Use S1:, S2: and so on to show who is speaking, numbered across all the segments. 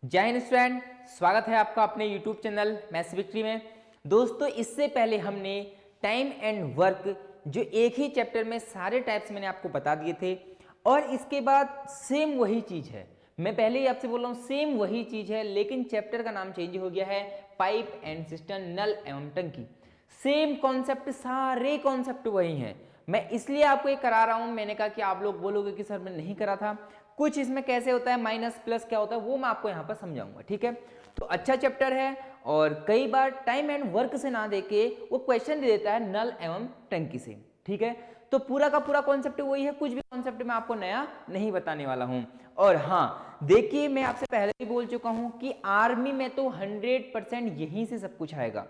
S1: जय हिंद स्टूडेंट, स्वागत है आपका अपने YouTube चैनल मैथ्स विक्ट्री में। दोस्तों, इससे पहले हमने टाइम एंड वर्क जो एक ही चैप्टर में सारे टाइप्स मैंने आपको बता दिए थे और इसके बाद सेम वही चीज है। मैं पहले ही आपसे बोल रहा हूँ सेम वही चीज है, लेकिन चैप्टर का नाम चेंज हो गया है पाइप एंड सिस्टम, नल एवं टंकी। सेम कॉन्सेप्ट, सारे कॉन्सेप्ट वही हैं। मैं इसलिए आपको ये करा रहा हूं। मैंने कहा कि आप लोग बोलोगे कि सर मैं नहीं करा था, कुछ इसमें कैसे होता है, माइनस प्लस क्या होता है वो मैं आपको यहाँ पर समझाऊंगा। ठीक है, तो अच्छा चैप्टर है और कई बार टाइम एंड वर्क से ना देके वो क्वेश्चन दे देता है नल एवं टंकी से। ठीक है, तो पूरा का पूरा कॉन्सेप्ट वही है, कुछ भी कॉन्सेप्ट मैं आपको नया नहीं बताने वाला हूं। और हाँ देखिए, मैं आपसे पहले भी बोल चुका हूं कि आर्मी में तो 100% यहीं से सब कुछ आएगा।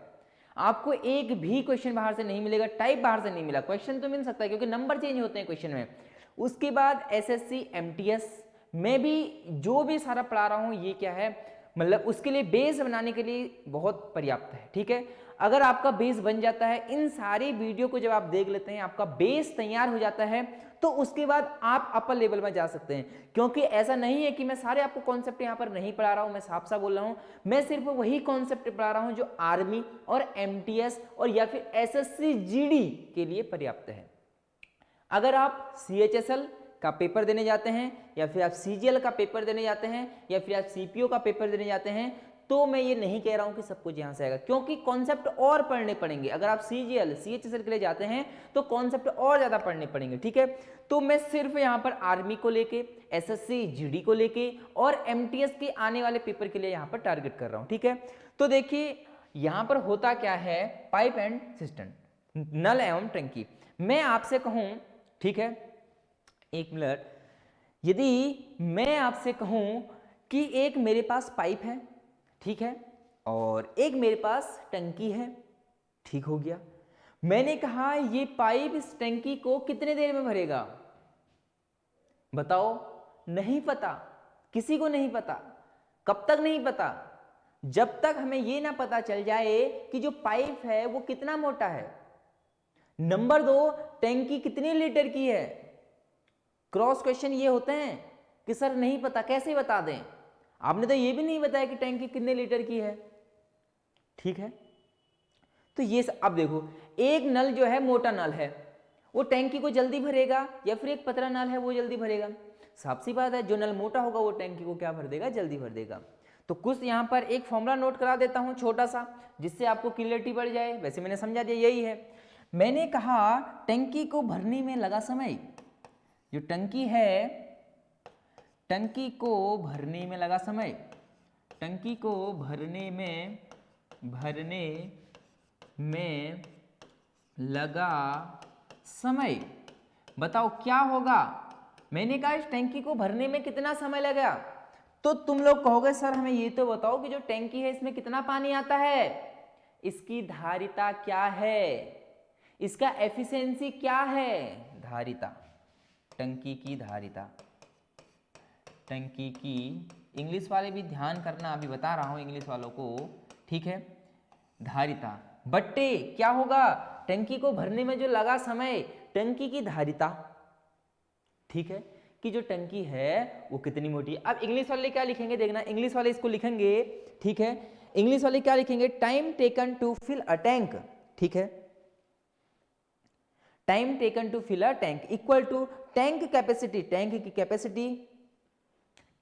S1: आपको एक भी क्वेश्चन बाहर से नहीं मिलेगा, टाइप बाहर से नहीं मिला। क्वेश्चन तो मिल सकता है क्योंकि नंबर चेंज होते हैं क्वेश्चन में। उसके बाद एसएससी एमटीएस में भी जो भी सारा पढ़ा रहा हूं ये क्या है, मतलब उसके लिए बेस बनाने के लिए बहुत पर्याप्त है। ठीक है, अगर आपका बेस बन जाता है, इन सारी वीडियो को जब आप देख लेते हैं, आपका बेस तैयार हो जाता है, तो उसके बाद आप अपर लेवल में जा सकते हैं। क्योंकि ऐसा नहीं है कि मैं सारे आपको कॉन्सेप्ट यहाँ पर नहीं पढ़ा रहा हूँ, मैं साफ साफ बोल रहा हूँ, मैं सिर्फ वही कॉन्सेप्ट पढ़ा रहा हूँ जो आर्मी और एमटीएस और या फिर एसएससी जीडी के लिए पर्याप्त है। अगर आप सीएचएसएल का पेपर देने जाते हैं या फिर आप सीजीएल का पेपर देने जाते हैं या फिर आप सीपीओ का पेपर देने जाते हैं, तो मैं ये नहीं कह रहा हूं कि सब कुछ यहां से आएगा, क्योंकि कॉन्सेप्ट और पढ़ने पड़ेंगे। अगर आप सीजीएल सीएचएसएल के लिए जाते हैं तो कॉन्सेप्ट और ज्यादा पढ़ने पड़ेंगे। ठीक है, तो मैं सिर्फ यहां पर आर्मी को लेके, एसएससी जीडी को लेके और एमटीएस के आने वाले पेपर के लिए यहां पर टारगेट कर रहा हूं। ठीक है, तो देखिए यहां पर होता क्या है, पाइप एंड सिस्टम, नल एवं टंकी। मैं आपसे कहूं, ठीक है, एक मिनट, यदि मैं आपसे कहूं कि एक मेरे पास पाइप है, ठीक है, और एक मेरे पास टंकी है, ठीक हो गया। मैंने कहा ये पाइप इस टंकी को कितने देर में भरेगा, बताओ। नहीं पता, किसी को नहीं पता। कब तक नहीं पता, जब तक हमें यह ना पता चल जाए कि जो पाइप है वो कितना मोटा है। नंबर 2, टंकी कितने लीटर की है। क्रॉस क्वेश्चन ये होते हैं कि सर नहीं पता, कैसे बता दें, आपने तो ये भी नहीं बताया कि टंकी कितने लीटर की है। ठीक है, तो ये अब देखो, एक नल जो है मोटा नल है, वो टंकी को जल्दी भरेगा या फिर एक पतला नल है वो जल्दी भरेगा। साफ सी बात है, जो नल मोटा होगा वो टंकी को क्या भर देगा, जल्दी भर देगा। तो कुछ यहां पर एक फॉर्मूला नोट करा देता हूं छोटा सा, जिससे आपको क्लियरिटी बढ़ जाए। वैसे मैंने समझा दिया, यही है। मैंने कहा टंकी को भरने में लगा समय, जो टंकी है, टंकी को भरने में लगा समय, टंकी को भरने में लगा समय, बताओ क्या होगा। मैंने कहा इस टंकी को भरने में कितना समय लगा, तो तुम लोग कहोगे सर हमें ये तो बताओ कि जो टंकी है इसमें कितना पानी आता है, इसकी धारिता क्या है, इसका एफिशिएंसी क्या है। धारिता, टंकी की धारिता, टंकी की, इंग्लिश वाले भी ध्यान करना, अभी बता रहा हूं इंग्लिश वालों को। ठीक है, धारिता बट्टे क्या होगा, टंकी को भरने में जो लगा समय, टंकी की धारिता। ठीक है, कि जो टंकी है वो कितनी मोटी है। अब इंग्लिश वाले क्या लिखेंगे, देखना, इंग्लिश वाले इसको लिखेंगे, ठीक है, इंग्लिश वाले क्या लिखेंगे, time taken to fill a tank. ठीक है, time taken to fill a tank equal to tank capacity, tank की कैपेसिटी,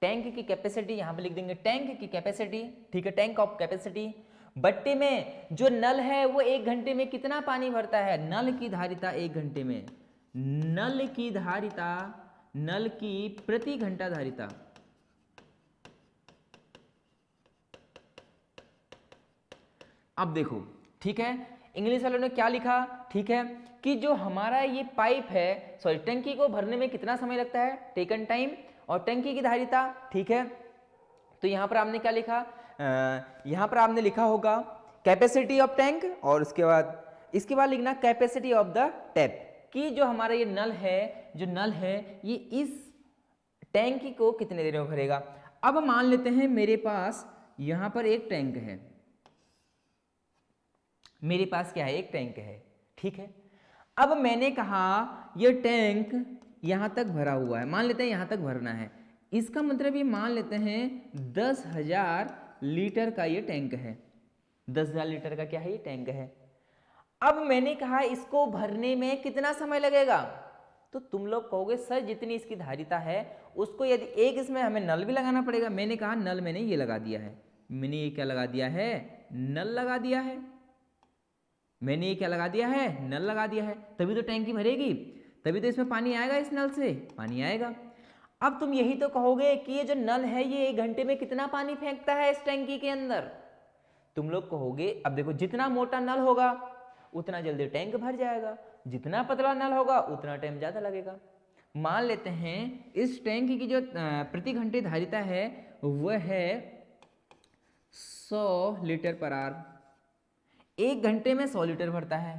S1: टैंक की कैपेसिटी यहां पे लिख देंगे टैंक की कैपेसिटी। ठीक है, टैंक ऑफ कैपेसिटी बट्टे में जो नल है वो 1 घंटे में कितना पानी भरता है, नल की धारिता 1 घंटे में, नल की धारिता, नल की प्रति घंटा धारिता। अब देखो, ठीक है, इंग्लिश वालों ने क्या लिखा, ठीक है, कि जो हमारा ये पाइप है, सॉरी, टंकी को भरने में कितना समय लगता है, टेकन टाइम, और टंकी की धारिता। ठीक है, तो यहां पर आपने क्या लिखा, यहां पर आपने लिखा होगा कैपेसिटी ऑफ टैंक, और उसके बाद इसके बाद लिखना कैपेसिटी ऑफ द टैप, कि जो हमारा ये नल है, जो नल है ये इस टैंक को कितने देर में भरेगा। अब मान लेते हैं मेरे पास यहां पर एक टैंक है, मेरे पास क्या है, एक टैंक है। ठीक है, अब मैंने कहा ये टैंक यहां तक भरा हुआ है, मान लेते हैं यहां तक भरना है, इसका मतलब ये मान लेते हैं 10,000 लीटर का ये टैंक है। 10,000 लीटर का क्या है, ये टैंक है। अब मैंने कहा इसको भरने में कितना समय लगेगा, तो तुम लोग कहोगे सर जितनी इसकी धारिता है उसको यदि एक इसमें हमें नल भी लगाना पड़ेगा। मैंने कहा नल मैंने ये लगा दिया है, मैंने ये क्या लगा दिया है, नल लगा दिया है। मैंने ये क्या लगा दिया है, नल लगा दिया है, तभी तो टैंकी भरेगी, तभी तो इसमें पानी आएगा, इस नल से पानी आएगा। अब तुम यही तो कहोगे कि ये जो नल है ये 1 घंटे में कितना पानी फेंकता है इस टैंकी के अंदर। तुम लोग कहोगे अब देखो जितना मोटा नल होगा उतना जल्दी टैंक भर जाएगा, जितना पतला नल होगा उतना टाइम ज़्यादा लगेगा। मान लेते हैं इस टैंक की जो प्रति घंटे धारिता है वह है 100 लीटर पर आवर। 1 घंटे में 100 लीटर भरता है।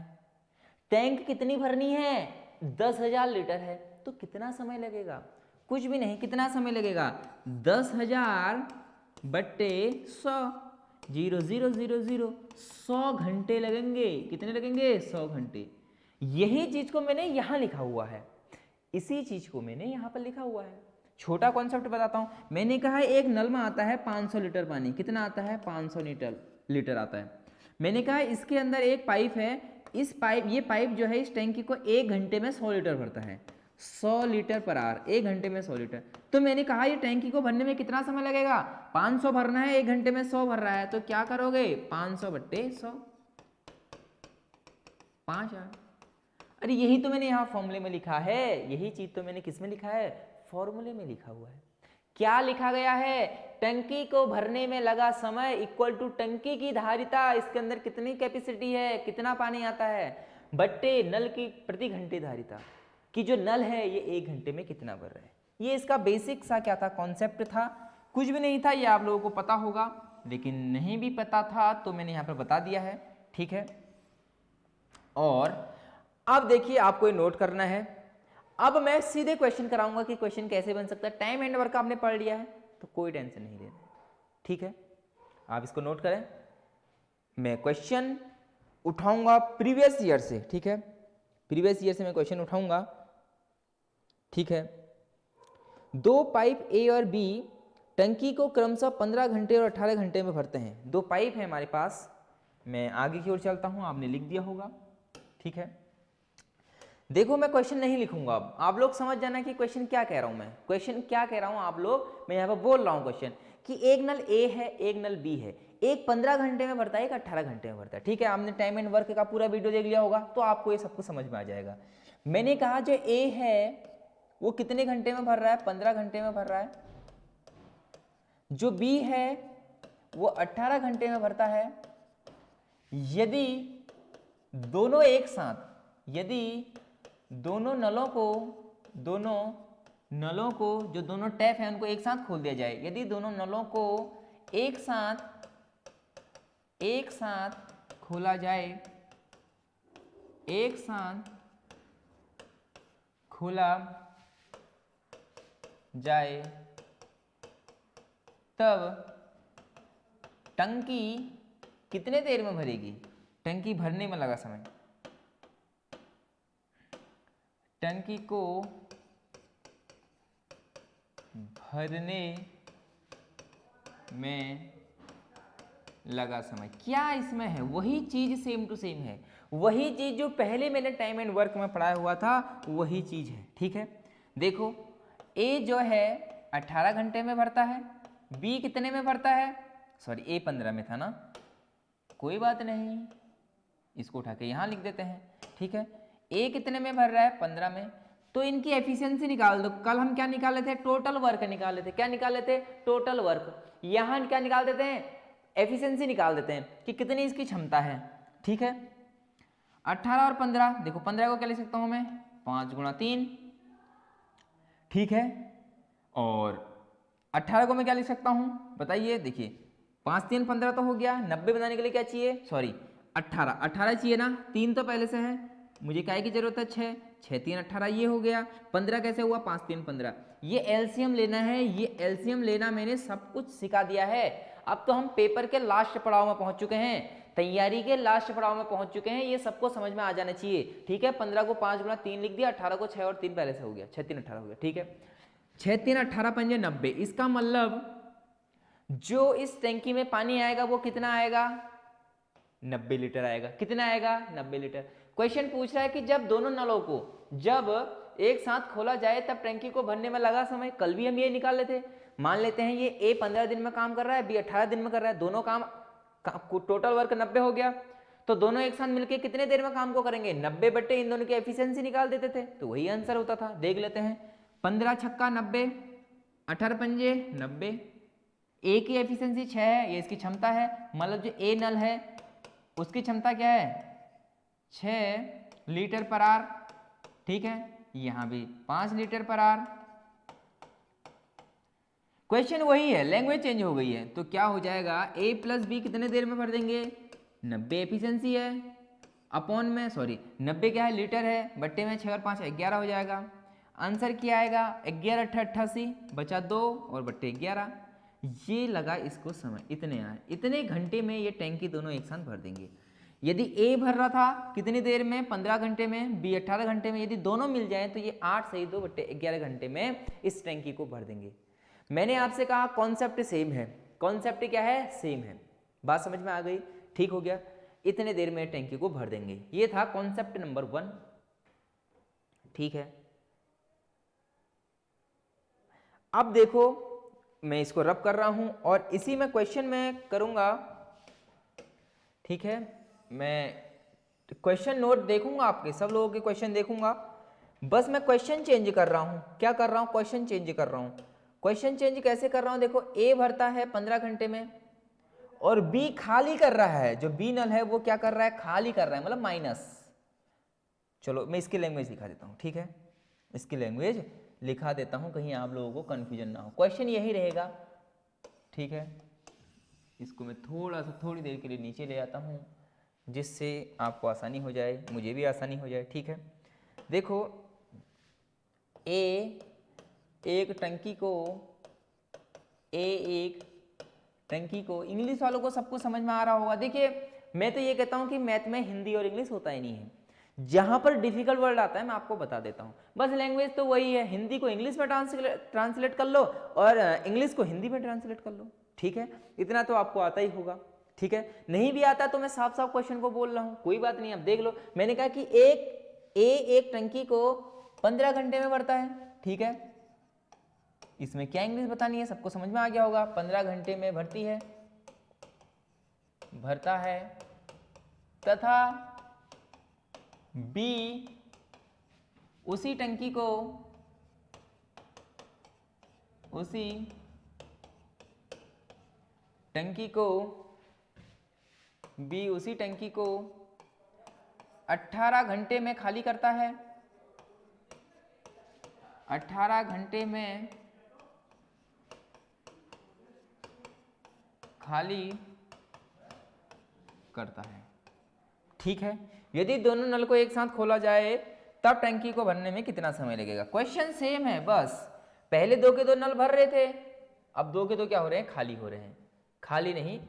S1: टैंक कितनी भरनी है, 10,000 लीटर है, तो कितना समय लगेगा, कुछ भी नहीं। कितना समय लगेगा, 10,000 बट्टे 100, 0 0 0 0, 100 घंटे लगेंगे। कितने लगेंगे, 100 घंटे। यही चीज को मैंने यहां लिखा हुआ है, इसी चीज को मैंने यहां पर लिखा हुआ है। छोटा कॉन्सेप्ट बताता हूं। मैंने कहा एक नल में आता है 500 लीटर पानी। कितना आता है, 500 लीटर आता है। मैंने कहा इसके अंदर एक पाइप है, इस पाइप, ये पाइप जो है इस टैंकी को 1 घंटे में 100 लीटर भरता है। 100 लीटर पर आवर, 1 घंटे में 100 लीटर। तो मैंने कहा ये टैंकी को भरने में कितना समय लगेगा, 500 भरना है, 1 घंटे में 100 भर रहा है, तो क्या करोगे, 500 बट्टे 100, 5 आए। अरे यही तो मैंने यहाँ फॉर्मूले में लिखा है, यही चीज तो मैंने किस में लिखा है, फॉर्मूले में लिखा हुआ है। क्या लिखा गया है, टंकी को भरने में लगा समय इक्वल टू टंकी की धारिता, इसके अंदर कितनी कैपेसिटी है, कितना पानी आता है, बट्टे नल की प्रति घंटे धारिता कि जो नल है ये 1 घंटे में कितना भर रहा है। ये इसका बेसिक सा क्या था, कॉन्सेप्ट था, कुछ भी नहीं था। ये आप लोगों को पता होगा, लेकिन नहीं भी पता था तो मैंने यहाँ पर बता दिया है, ठीक है। और अब देखिए आपको ये नोट करना है। अब मैं सीधे क्वेश्चन कराऊंगा कि क्वेश्चन कैसे बन सकता है। टाइम एंड वर्क आपने पढ़ लिया है तो कोई टेंशन नहीं लेना, ठीक है। आप इसको नोट करें, मैं क्वेश्चन उठाऊंगा प्रीवियस ईयर से, ठीक है। प्रीवियस ईयर से मैं क्वेश्चन उठाऊंगा, ठीक है। 2 पाइप ए और बी टंकी को क्रमशः 15 घंटे और 18 घंटे में भरते हैं। 2 पाइप है हमारे पास, मैं आगे की ओर चलता हूं, आपने लिख दिया होगा, ठीक है। देखो मैं क्वेश्चन नहीं लिखूंगा, अब आप लोग समझ जाना कि क्वेश्चन क्या कह रहा हूं मैं, क्वेश्चन क्या कह रहा हूं आप लोग, मैं यहाँ पर बोल रहा हूं क्वेश्चन कि एक नल ए है, एक नल बी है, एक 15 घंटे में भरता है, एक 18 घंटे में भरता है, ठीक है। आपने टाइम एंड वर्क का पूरा वीडियो देख लिया होगा तो आपको ये सब कुछ समझ में आ जाएगा। मैंने कहा जो ए है वो कितने घंटे में भर रहा है, 15 घंटे में भर रहा है। जो बी है वो 18 घंटे में भरता है। यदि दोनों एक साथ, यदि दोनों नलों को जो दोनों टैप हैं उनको एक साथ खोल दिया जाए, यदि दोनों नलों को एक साथ खोला जाए, एक साथ खोला जाए, तब टंकी कितने देर में भरेगी, टंकी भरने में लगा समय, टंकी को भरने में लगा समय। क्या इसमें है, वही चीज सेम टू सेम है, वही चीज जो पहले मैंने टाइम एंड वर्क में पढ़ाया हुआ था वही चीज है, ठीक है। देखो ए जो है 18 घंटे में भरता है, बी कितने में भरता है, सॉरी ए 15 में था ना, कोई बात नहीं, इसको उठा के यहाँ लिख देते हैं, ठीक है। ए कितने में भर रहा है, 15 में, तो इनकी एफिशिएंसी निकाल दो। कल हम क्या निकाले थे, टोटल वर्क निकाले थे, क्या निकाले थे, टोटल वर्क। यहाँ क्या निकाल देते हैं, एफिशिएंसी निकाल देते हैं कि कितनी इसकी क्षमता है, ठीक है। 18 और 15, देखो 15 को क्या लिख सकता हूँ मैं, 5 गुणा 3, ठीक है। और 18 को मैं क्या लिख सकता हूँ बताइए, देखिए 5 3 15 तो हो गया, 90 बनाने के लिए क्या चाहिए, सॉरी 18 चाहिए ना, 3 तो पहले से है, मुझे काय की जरूरत है, 6 6 3 18, ये हो गया। 15 कैसे हुआ, 5 3 15, ये एलसीएम लेना है, ये एलसीएम लेना मैंने सब कुछ सिखा दिया है। अब तो हम पेपर के लास्ट पड़ाव में पहुंच चुके हैं, तैयारी के लास्ट पड़ाव में पहुंच चुके हैं, ये सबको समझ में आ जाना चाहिए, ठीक है। 15 को 5 गुणा 3 लिख दिया, 18 को 6 और 3 पहले से हो गया, 6 3 18 हो गया, ठीक है। 6 3 18 पंजे 90। इसका मतलब जो इस टैंकी में पानी आएगा वो कितना आएगा, 90 लीटर आएगा। कितना आएगा, 90 लीटर। क्वेश्चन पूछ रहा है कि जब दोनों नलों को जब एक साथ खोला जाए तब टैंकी को भरने में लगा समय। कल भी हम ये निकाल लेते। मान लेते हैं ये ए 15 दिन में काम कर रहा है, बी 18 दिन में कर रहा है, दोनों काम टोटल वर्क 90 हो गया, तो दोनों एक साथ मिलकर कितने देर में काम को करेंगे, 90 बट्टे इन दोनों की एफिशिएंसी निकाल देते थे, तो वही आंसर होता था। देख लेते हैं, 15 छक्का 90, 18 पंजे 90, ए की एफिशिएंसी 6 है, ये इसकी क्षमता है, मतलब जो ए नल है उसकी क्षमता क्या है, 6 लीटर पर आर। ठीक है, यहां भी 5 लीटर पर आर। क्वेश्चन वही है, लैंग्वेज चेंज हो गई है, तो क्या हो जाएगा, ए प्लस बी कितने देर में भर देंगे, 90 एफिशिएंसी है, अपॉन में सॉरी 90 क्या है, लीटर है, बट्टे में 6 और 5 11 हो जाएगा। आंसर क्या आएगा, 11 8 88, बचा 2 और बट्टे 11। ये लगा इसको समय, इतने आए, इतने घंटे में ये टैंकी दोनों एक साथ भर देंगे। यदि ए भर रहा था कितनी देर में, 15 घंटे में, बी 18 घंटे में, यदि दोनों मिल जाए तो ये 8 सही 2 बट्टे 11 घंटे में इस टैंकी को भर देंगे। मैंने आपसे कहा कॉन्सेप्ट सेम है, कॉन्सेप्ट क्या है, सेम है। बात समझ में आ गई, ठीक हो गया, इतने देर में टैंकी को भर देंगे। ये था कॉन्सेप्ट नंबर 1। ठीक है, अब देखो मैं इसको रब कर रहा हूं और इसी में क्वेश्चन में करूंगा। ठीक है, मैं क्वेश्चन नोट देखूंगा, आपके सब लोगों के क्वेश्चन देखूंगा, बस मैं क्वेश्चन चेंज कर रहा हूं। क्या कर रहा हूं, क्वेश्चन चेंज कर रहा हूं। क्वेश्चन चेंज कैसे कर रहा हूं, देखो ए भरता है 15 घंटे में और बी खाली कर रहा है, जो बी नल है वो क्या कर रहा है, खाली कर रहा है, मतलब माइनस। चलो मैं इसकी लैंग्वेज लिखा देता हूं। ठीक है, इसकी लैंग्वेज लिखा देता हूं, कहीं आप लोगों को कंफ्यूजन ना हो। क्वेश्चन यही रहेगा। ठीक है, इसको मैं थोड़ा सा थोड़ी देर के लिए नीचे ले आता हूं जिससे आपको आसानी हो जाए, मुझे भी आसानी हो जाए। ठीक है, देखो एक टंकी को इंग्लिश वालों को सबको समझ में आ रहा होगा। देखिए मैं तो ये कहता हूं कि मैथ में हिंदी और इंग्लिश होता ही नहीं है, जहां पर डिफिकल्ट वर्ड आता है मैं आपको बता देता हूं। बस लैंग्वेज तो वही है, हिंदी को इंग्लिश में ट्रांसलेट कर लो और इंग्लिश को हिंदी में ट्रांसलेट कर लो। ठीक है, इतना तो आपको आता ही होगा। ठीक है, नहीं भी आता तो मैं साफ साफ क्वेश्चन को बोल रहा हूं, कोई बात नहीं। अब देख लो, मैंने कहा कि एक टंकी को 15 घंटे में भरता है। ठीक है, इसमें क्या इंग्लिश बतानी है, सबको समझ में आ गया होगा। 15 घंटे में भरता है तथा बी उसी टंकी को 18 घंटे में खाली करता है, 18 घंटे में खाली करता है। ठीक है, यदि दोनों नल को एक साथ खोला जाए तब टंकी को भरने में कितना समय लगेगा। क्वेश्चन सेम है, बस पहले 2 के 2 नल भर रहे थे, अब 2 के 2 क्या हो रहे हैं, खाली हो रहे हैं। खाली नहीं,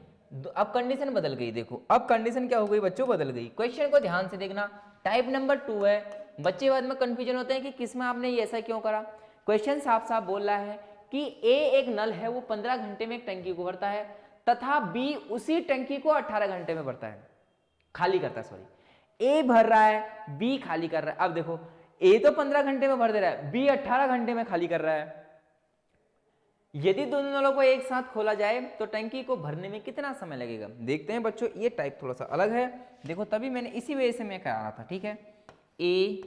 S1: अब कंडीशन बदल गई। देखो अब कंडीशन क्या हो गई बच्चों, बदल गई। क्वेश्चन को ध्यान से देखना, टाइप नंबर 2 है। बच्चे बाद में कंफ्यूजन होते हैं कि किसमें आपने ये ऐसा क्यों करा। क्वेश्चन साफ साफ बोल रहा है कि ए एक नल है, वो 15 घंटे में एक टंकी को भरता है तथा बी उसी टंकी को 18 घंटे में भरता है, खाली करता है। सॉरी, ए भर रहा है, बी खाली कर रहा है। अब देखो ए तो 15 घंटे में भर दे रहा है, बी 18 घंटे में खाली कर रहा है। यदि दोनों नलों को एक साथ खोला जाए तो टंकी को भरने में कितना समय लगेगा। देखते हैं बच्चों, ये टाइप थोड़ा सा अलग है, देखो तभी मैंने इसी वजह से मैं कह रहा था। ठीक है, ए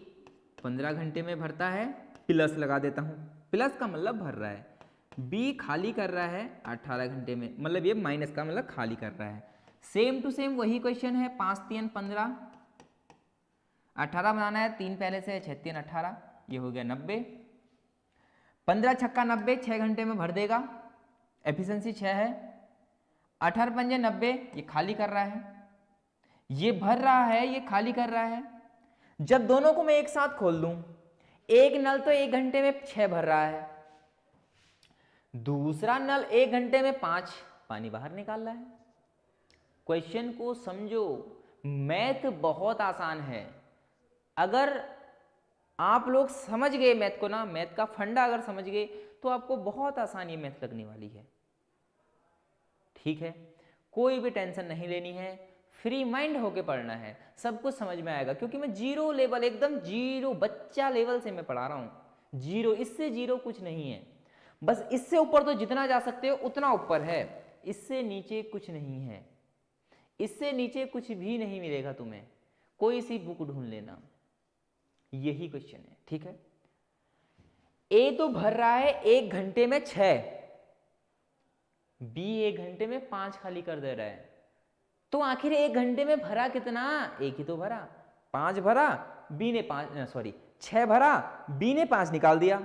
S1: 15 घंटे में भरता है, प्लस लगा देता हूं, प्लस का मतलब भर रहा है, बी खाली कर रहा है 18 घंटे में, मतलब ये माइनस का मतलब खाली कर रहा है। सेम टू सेम वही क्वेश्चन है, 5 3 15, 18 बनाना है, 3 पहले से, 6 3 18, ये हो गया 90। 15 छक्का 90, 6 घंटे में भर देगा, एफिशिएंसी 6 है। 18 पंजे 90, ये खाली कर रहा है, ये भर रहा है, ये खाली कर रहा है। जब दोनों को मैं एक साथ खोल दूं, एक नल तो 1 घंटे में 6 भर रहा है, दूसरा नल 1 घंटे में 5 पानी बाहर निकाल रहा है। क्वेश्चन को समझो, मैथ बहुत आसान है। अगर आप लोग समझ गए मैथ को ना, मैथ का फंडा अगर समझ गए तो आपको बहुत आसान ये मैथ लगने वाली है। ठीक है, कोई भी टेंशन नहीं लेनी है, फ्री माइंड होके पढ़ना है, सब कुछ समझ में आएगा, क्योंकि मैं जीरो लेवल, एकदम जीरो बच्चा लेवल से मैं पढ़ा रहा हूँ। जीरो, इससे जीरो कुछ नहीं है, बस इससे ऊपर तो जितना जा सकते हो उतना ऊपर है, इससे नीचे कुछ नहीं है, इससे नीचे कुछ भी नहीं मिलेगा तुम्हें। कोई सी बुक ढूंढ लेना, यही क्वेश्चन है। ठीक है, ए तो भर रहा है 1 घंटे में 6, बी 1 घंटे में 5 खाली कर दे रहा है, तो आखिर 1 घंटे में भरा कितना? एक ही तो भरा, 5 भरा, बी ने 6 भरा, बी ने 5 निकाल दिया।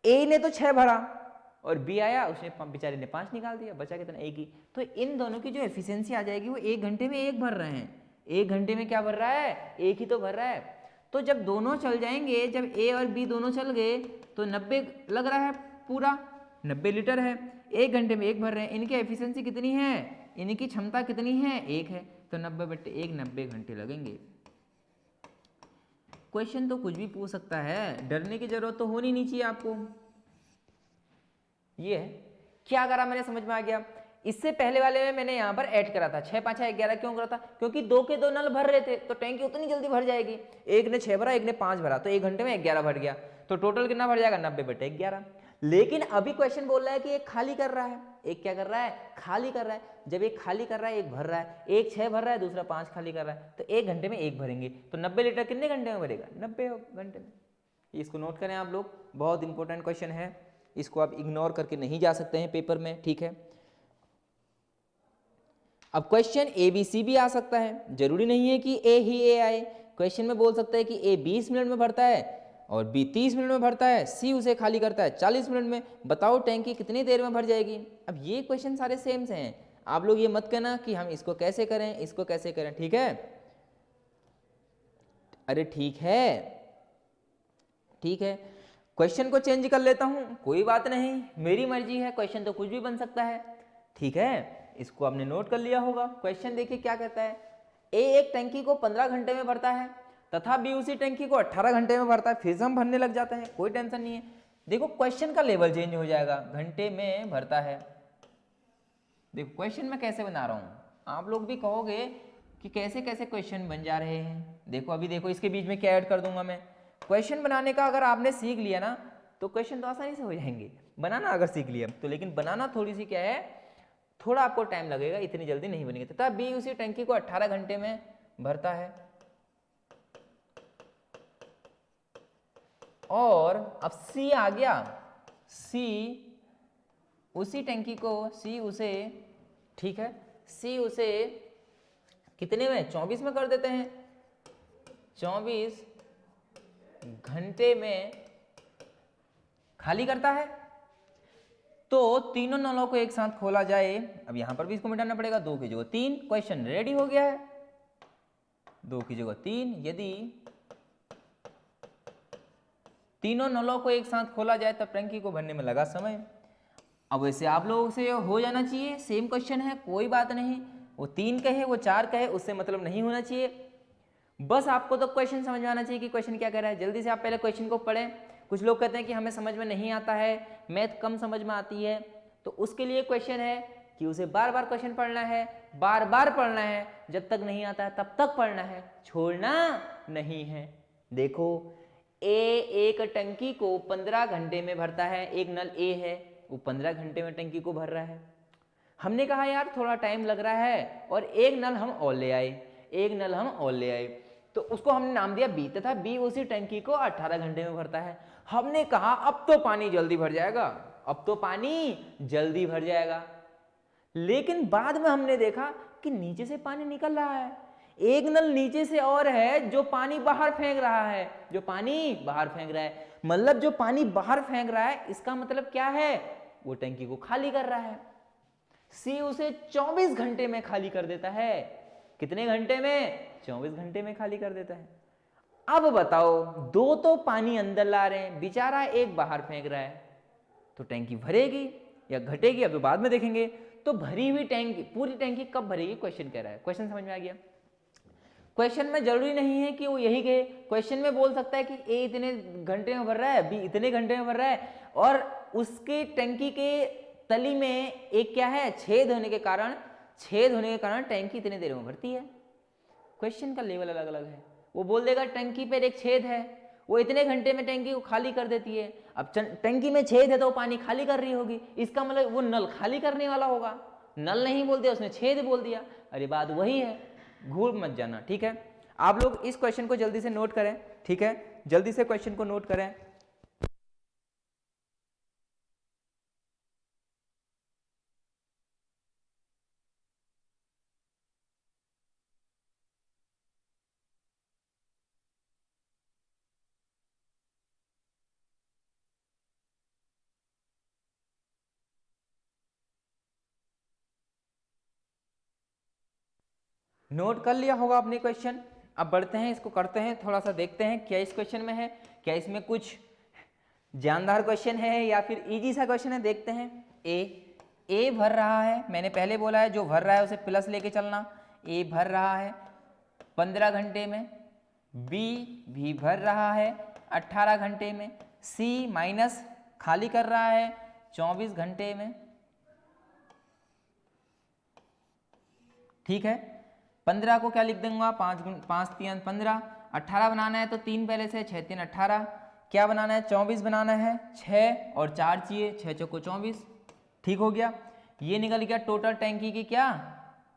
S1: ए ने तो 6 भरा और बी आया, उसने बेचारे ने 5 निकाल दिया, बचा कितना? एक ही। तो इन दोनों की जो एफिशिएंसी आ जाएगी वो 1 घंटे में 1 भर रहे हैं, 1 घंटे में क्या भर रहा है? एक ही तो भर रहा है। तो जब दोनों चल जाएंगे, जब ए और बी दोनों चल गए तो 90 लग रहा है, पूरा 90 लीटर है, 1 घंटे में 1 भर रहे हैं। इनकी एफिशिएंसी कितनी है, इनकी क्षमता कितनी है? 1 है, तो 90/1 90 घंटे लगेंगे। क्वेश्चन तो कुछ भी पूछ सकता है, डरने की जरूरत तो होनी नहीं चाहिए आपको। ये है क्या करा मैंने, समझ में आ गया। इससे पहले वाले में मैंने यहाँ पर ऐड करा था 6 5 11, क्यों करा था? क्योंकि 2 के 2 नल भर रहे थे, तो टैंकी उतनी जल्दी भर जाएगी। एक ने 6 भरा, एक ने 5 भरा, तो 1 घंटे में 11 भर गया, तो टोटल कितना भर जाएगा? 90/11। लेकिन अभी क्वेश्चन बोल रहा है कि एक खाली कर रहा है, एक क्या कर रहा है? खाली कर रहा है। जब एक खाली कर रहा है, एक भर रहा है, एक 6 भर रहा है, दूसरा 5 खाली कर रहा है, तो 1 घंटे में 1 भरेंगे, तो 90 लीटर कितने घंटे में भरेगा? 90 घंटे में। इसको नोट करें आप लोग, बहुत इंपॉर्टेंट क्वेश्चन है, इसको आप इग्नोर करके नहीं जा सकते हैं पेपर में। ठीक है, अब क्वेश्चन ए बी सी भी आ सकता है, जरूरी नहीं है कि ए ही ए आए। क्वेश्चन में बोल सकता है कि ए 20 मिनट में भरता है और बी 30 मिनट में भरता है, सी उसे खाली करता है 40 मिनट में, बताओ टैंकी कितनी देर में भर जाएगी? अब ये क्वेश्चन सारे सेम से हैं, आप लोग ये मत कहना कि हम इसको कैसे करें, इसको कैसे करें। ठीक है, अरे ठीक है, ठीक है, क्वेश्चन को चेंज कर लेता हूं, कोई बात नहीं, मेरी मर्जी है, क्वेश्चन तो कुछ भी बन सकता है। ठीक है, इसको आपने नोट कर लिया होगा। क्वेश्चन देखिए क्या कहता है, ए एक टैंकी को 15 घंटे में भरता है तथा बी उसी टैंकी को 18 घंटे में भरता है, फिर से हम भरने लग जाते हैं, कोई टेंशन नहीं है। देखो क्वेश्चन का लेवल चेंज हो जाएगा, घंटे में भरता है। देखो क्वेश्चन मैं कैसे बना रहा हूँ, आप लोग भी कहोगे कि कैसे कैसे क्वेश्चन बन जा रहे हैं। देखो अभी देखो, इसके बीच में क्या ऐड कर दूंगा मैं, क्वेश्चन बनाने का अगर आपने सीख लिया ना तो क्वेश्चन तो आसानी से हो जाएंगे, बनाना अगर सीख लिया तो। लेकिन बनाना थोड़ी सी क्या है, थोड़ा आपको टाइम लगेगा, इतनी जल्दी नहीं बनेगी। तथा बी उसी टंकी को 18 घंटे में भरता है, और अब सी आ गया, सी उसी टंकी को, सी उसे, ठीक है, सी उसे कितने में? 24 में कर देते हैं, 24 घंटे में खाली करता है। तो तीनों नलों को एक साथ खोला जाए, अब यहां पर भी इसको मिटाना पड़ेगा, 2 की जगह 3, क्वेश्चन रेडी हो गया है, 2 की जगह 3, यदि तीनों नलों को एक साथ खोला जाए तब टंकी को भरने में लगा समय। अब वैसे आप लोगों से हो जाना चाहिए, सेम क्वेश्चन है, कोई बात नहीं, वो 3 कहे वो 4 कहे उससे मतलब नहीं होना चाहिए, बस आपको तो क्वेश्चन समझ में आना चाहिए कि क्वेश्चन क्या कह रहा है। जल्दी से आप पहले क्वेश्चन को पढ़ें। कुछ लोग कहते हैं कि हमें समझ में नहीं आता है, मैथ कम समझ में आती है, तो उसके लिए क्वेश्चन है कि उसे बार बार क्वेश्चन पढ़ना है, बार बार पढ़ना है, जब तक नहीं आता है तब तक पढ़ना है, छोड़ना नहीं है। देखो ए एक टंकी को 15 घंटे में भरता है, एक नल ए है वो 15 घंटे में टंकी को भर रहा है। हमने कहा यार थोड़ा टाइम लग रहा है, और एक नल हम और ले आए, एक नल हम और ले आए, तो उसको हमने नाम दिया बी, तथा बी उसी टंकी को 18 घंटे में भरता है। हमने कहा अब तो पानी जल्दी भर जाएगा, अब तो पानी जल्दी भर जाएगा, लेकिन बाद में हमने देखा कि नीचे से पानी निकल रहा है, एक नल नीचे से और है जो पानी बाहर फेंक रहा है, जो पानी बाहर फेंक रहा है, मतलब जो पानी बाहर फेंक रहा है इसका मतलब क्या है, वो टंकी को खाली कर रहा है। सी उसे 24 घंटे में खाली कर देता है, कितने घंटे में? 24 घंटे में खाली कर देता है। अब बताओ, 2 तो पानी अंदर ला रहे हैं, बेचारा एक बाहर फेंक रहा है, तो टैंकी भरेगी या घटेगी अब तो बाद में देखेंगे। तो भरी हुई टैंकी, पूरी टैंकी कब भरेगी, क्वेश्चन कह रहा है। क्वेश्चन समझ में आ गया? क्वेश्चन में जरूरी नहीं है कि वो यही कहे, क्वेश्चन में बोल सकता है कि ए इतने घंटे में भर रहा है, बी इतने घंटे में भर रहा है, और उसके टंकी के तली में एक क्या है, छेद होने के कारण टंकी इतने देर में भरती है। क्वेश्चन का लेवल अलग अलग है। वो बोल देगा टंकी पर एक छेद है, वो इतने घंटे में टंकी को खाली कर देती है। अब टंकी में छेद है तो वो पानी खाली कर रही होगी, इसका मतलब वो नल खाली करने वाला होगा। नल नहीं बोल दिया उसने, छेद बोल दिया। अरे बात वही है, घूर मत जाना, ठीक है। आप लोग इस क्वेश्चन को जल्दी से नोट करें, ठीक है, जल्दी से क्वेश्चन को नोट करें। नोट कर लिया होगा आपने क्वेश्चन। अब बढ़ते हैं, इसको करते हैं, थोड़ा सा देखते हैं क्या इस क्वेश्चन में है, क्या इसमें कुछ जानदार क्वेश्चन है या फिर इजी सा क्वेश्चन है, देखते हैं। ए भर रहा है, मैंने पहले बोला है जो भर रहा है उसे प्लस लेके चलना। ए भर रहा है 15 घंटे में, बी भी भर रहा है 18 घंटे में, सी माइनस खाली कर रहा है 24 घंटे में, ठीक है। 15 को क्या लिख दूंगा, 5 3 15, 18 बनाना है तो 3 पहले से, 6 3 18, क्या बनाना है 24 बनाना है, 6 और 4 चाहिए, 6 चौको 24, ठीक हो गया। ये निकल गया टोटल टैंकी की क्या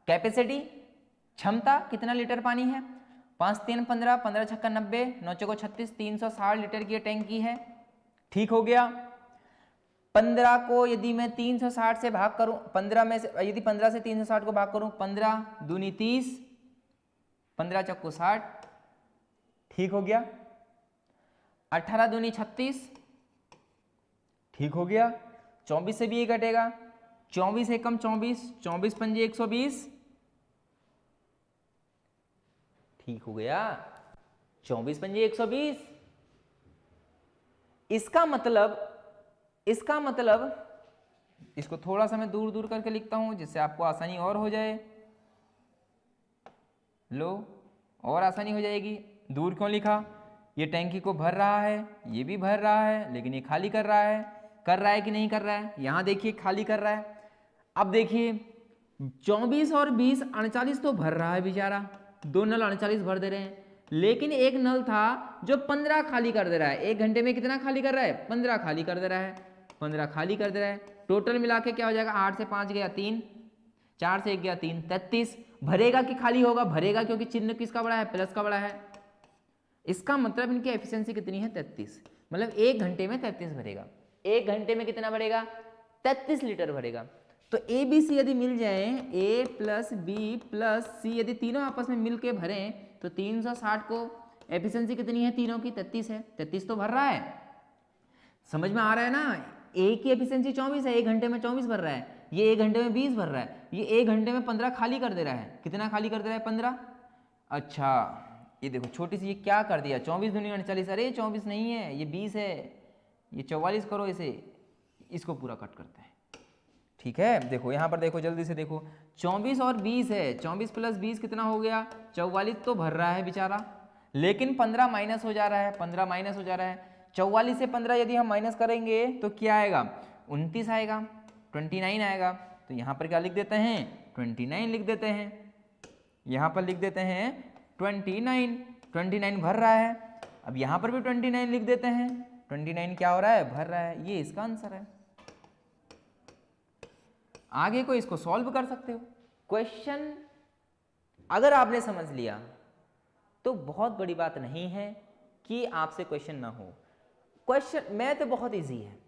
S1: कैपेसिटी, क्षमता, कितना लीटर पानी है, 5 3 15, 15 छक्का 90, 9 चौको 36, 360 लीटर की टैंकी है, ठीक हो गया। 15 को यदि मैं 360 से भाग करूं, 15 में से यदि 15 से 360 को भाग करूं, 15 दूनी 30, 15 चक्को 60, ठीक हो गया। 18 दूनी 36, ठीक हो गया। 24 से भी ये घटेगा, 24 एकम 24, 24 पंजे 120, ठीक हो गया। 24 पंजे 120, इसका मतलब इसको थोड़ा सा मैं दूर दूर करके लिखता हूं जिससे आपको आसानी और हो जाए। लो, और आसानी हो जाएगी। दूर क्यों लिखा, ये टैंकी को भर रहा है, ये भी भर रहा है, लेकिन ये खाली कर रहा है कि नहीं कर रहा है, यहां देखिए खाली कर रहा है। अब देखिए 24 और 20 39 तो भर रहा है बेचारा, दो नल 39 भर दे रहे हैं, लेकिन एक नल था जो 15 खाली कर दे रहा है। एक घंटे में कितना खाली कर रहा है, 15 खाली कर दे रहा है, 15 खाली कर दे रहा है। टोटल मिला के क्या हो जाएगा, 8 से 5 गया 3, 4 से 1 गया 3, 33। भरेगा कि खाली होगा, भरेगा, क्योंकि चिन्ह किसका बड़ा है, प्लस का बड़ा है। इसका मतलब इनकी एफिशिएंसी कितनी है, 33, मतलब 1 घंटे में 33 भरेगा। 1 घंटे में कितना भरेगा, 33 लीटर भरेगा। तो ए बी सी यदि मिल जाए, ए प्लस बी प्लस सी, यदि तीनों आपस में मिल के भरें तो 360 को एफिशिएंसी कितनी है, तीनों की 33 है, 33 तो भर रहा है। समझ में आ रहा है ना, ए की एफिशिएंसी 24 है, 1 घंटे में 24 भर रहा है, ये 1 घंटे में 20 भर रहा है, ये 1 घंटे में 15 खाली कर दे रहा है। कितना खाली कर दे रहा है, 15। अच्छा ये देखो छोटी सी, ये क्या कर दिया, 24 दूनी 39, अरे 24 नहीं है, ये 20 है, ये 44 करो इसे, इसको पूरा कट करते हैं, ठीक है। देखो यहाँ पर देखो, जल्दी से देखो, 24 और 20 है, 24 प्लस 20 कितना हो गया, 44 तो भर रहा है बेचारा, लेकिन 15 माइनस हो जा रहा है, 15 माइनस हो जा रहा है। 44 से 15 यदि हम माइनस करेंगे तो क्या आएगा, 29 आएगा, 29 आएगा। तो यहाँ पर क्या लिख देते हैं, 29 लिख देते हैं, यहाँ पर लिख देते हैं 29 भर रहा है। अब यहाँ पर भी 29 लिख देते हैं, 29 क्या हो रहा है, भर रहा है, ये इसका आंसर है। आगे को इसको सॉल्व कर सकते हो। क्वेश्चन अगर आपने समझ लिया तो बहुत बड़ी बात नहीं है कि आपसे क्वेश्चन ना हो। क्वेश्चन मैथ तो बहुत इजी है,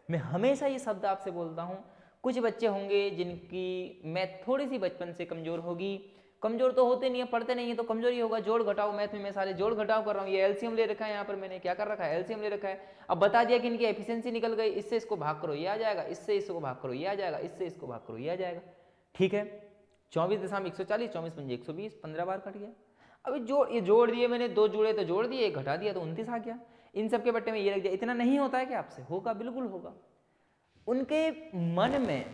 S1: मैं हमेशा ये शब्द आपसे बोलता हूं। कुछ बच्चे होंगे जिनकी मैथ थोड़ी सी बचपन से कमजोर होगी, कमजोर तो होते नहीं है, पढ़ते नहीं है तो कमजोर ही होगा। जोड़ घटाओ मैथ में मैं सारे जोड़ घटाव कर रहा हूँ, ये एलसीएम ले रखा है, यहाँ पर मैंने क्या कर रखा है, एलसीएम ले रखा है। अब बता दिया कि इनकी एफिशिएंसी निकल गई, इससे इसको भाग करो ये आ जाएगा, इससे इसको भाग करो ये आ जाएगा, इससे इसको भाग करो ये आ जाएगा, ठीक है। 24.140, 24 पंजे 120, 15 बार कट गया। अभी ये जोड़ दिए मैंने, 2 जुड़े तो जोड़ दिए, घटा दिया तो 29 आ गया। इन सब के बट्टे में ये रख दिया। इतना नहीं होता है कि आपसे होगा, बिल्कुल होगा। उनके मन में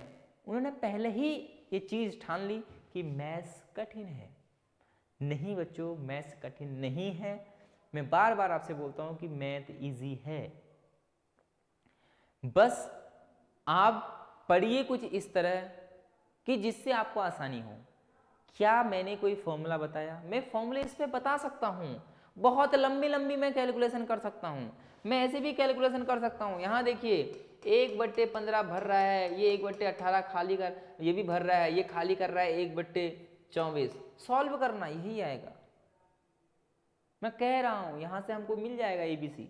S1: उन्होंने पहले ही ये चीज ठान ली कि मैथ्स कठिन है, नहीं बच्चों, मैथ्स कठिन नहीं है। मैं बार बार आपसे बोलता हूं कि मैथ इजी है। बस आप पढ़िए कुछ इस तरह कि जिससे आपको आसानी हो। क्या मैंने कोई फॉर्मूला बताया? मैं फॉर्मूले इस पे बता सकता हूँ, बहुत लंबी लंबी मैं कैलकुलेशन कर सकता हूँ। मैं ऐसे भी कैलकुलेशन कर सकता हूँ। यहाँ देखिए 1/15 भर रहा है, ये 1/18 खाली कर, ये भी भर रहा है, ये खाली कर रहा है 1/24। सॉल्व करना यही आएगा। मैं कह रहा हूँ यहाँ से हमको मिल जाएगा ABC।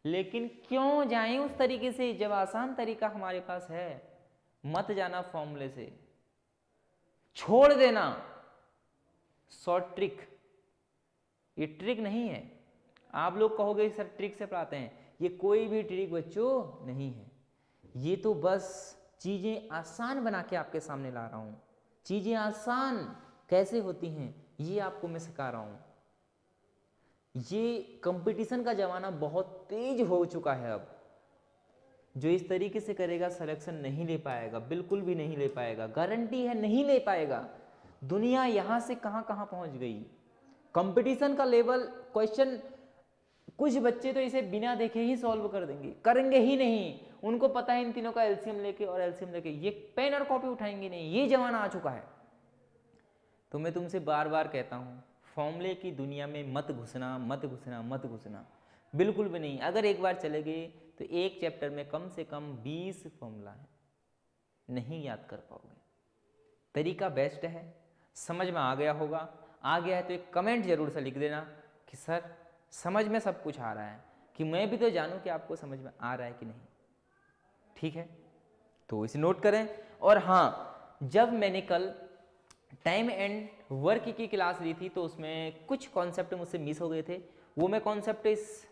S1: लेकिन क्यों जाएं उस तरीके से जब आसान तरीका हमारे पास है? मत जाना फॉर्मूले से, छोड़ देना शॉर्ट ट्रिक। ये ट्रिक नहीं है। आप लोग कहोगे सर ट्रिक से पढ़ाते हैं, ये कोई भी ट्रिक बच्चों नहीं है। ये तो बस चीजें आसान बना के आपके सामने ला रहा हूं। चीजें आसान कैसे होती हैं ये आपको मैं सिखा रहा हूं। ये कंपटीशन का जमाना बहुत तेज हो चुका है। अब जो इस तरीके से करेगा सिलेक्शन नहीं ले पाएगा, बिल्कुल भी नहीं ले पाएगा, गारंटी है नहीं ले पाएगा। दुनिया यहां से कहां कहां पहुंच गई। कंपटीशन का लेवल, क्वेश्चन कुछ बच्चे तो इसे बिना देखे ही सॉल्व कर देंगे, करेंगे ही नहीं। उनको पता है इन तीनों का एलसीएम लेके और एलसीएम लेके ये पेन और कॉपी उठाएंगे नहीं। ये जमाना आ चुका है। तो मैं तुमसे बार बार कहता हूं, फॉर्मूले की दुनिया में मत घुसना, मत घुसना, मत घुसना, बिल्कुल भी नहीं। अगर एक बार चले गए तो एक चैप्टर में कम से कम 20 फॉर्मूला है, नहीं याद कर पाओगे। तरीका बेस्ट है। समझ में आ गया होगा। आ गया है तो एक कमेंट जरूर से लिख देना कि सर समझ में सब कुछ आ रहा है, कि मैं भी तो जानूं कि आपको समझ में आ रहा है कि नहीं। ठीक है, तो इसे नोट करें। और हाँ, जब मैंने कल टाइम एंड वर्क की क्लास ली थी तो उसमें कुछ कॉन्सेप्ट मुझसे मिस हो गए थे। वो मैं कॉन्सेप्ट इस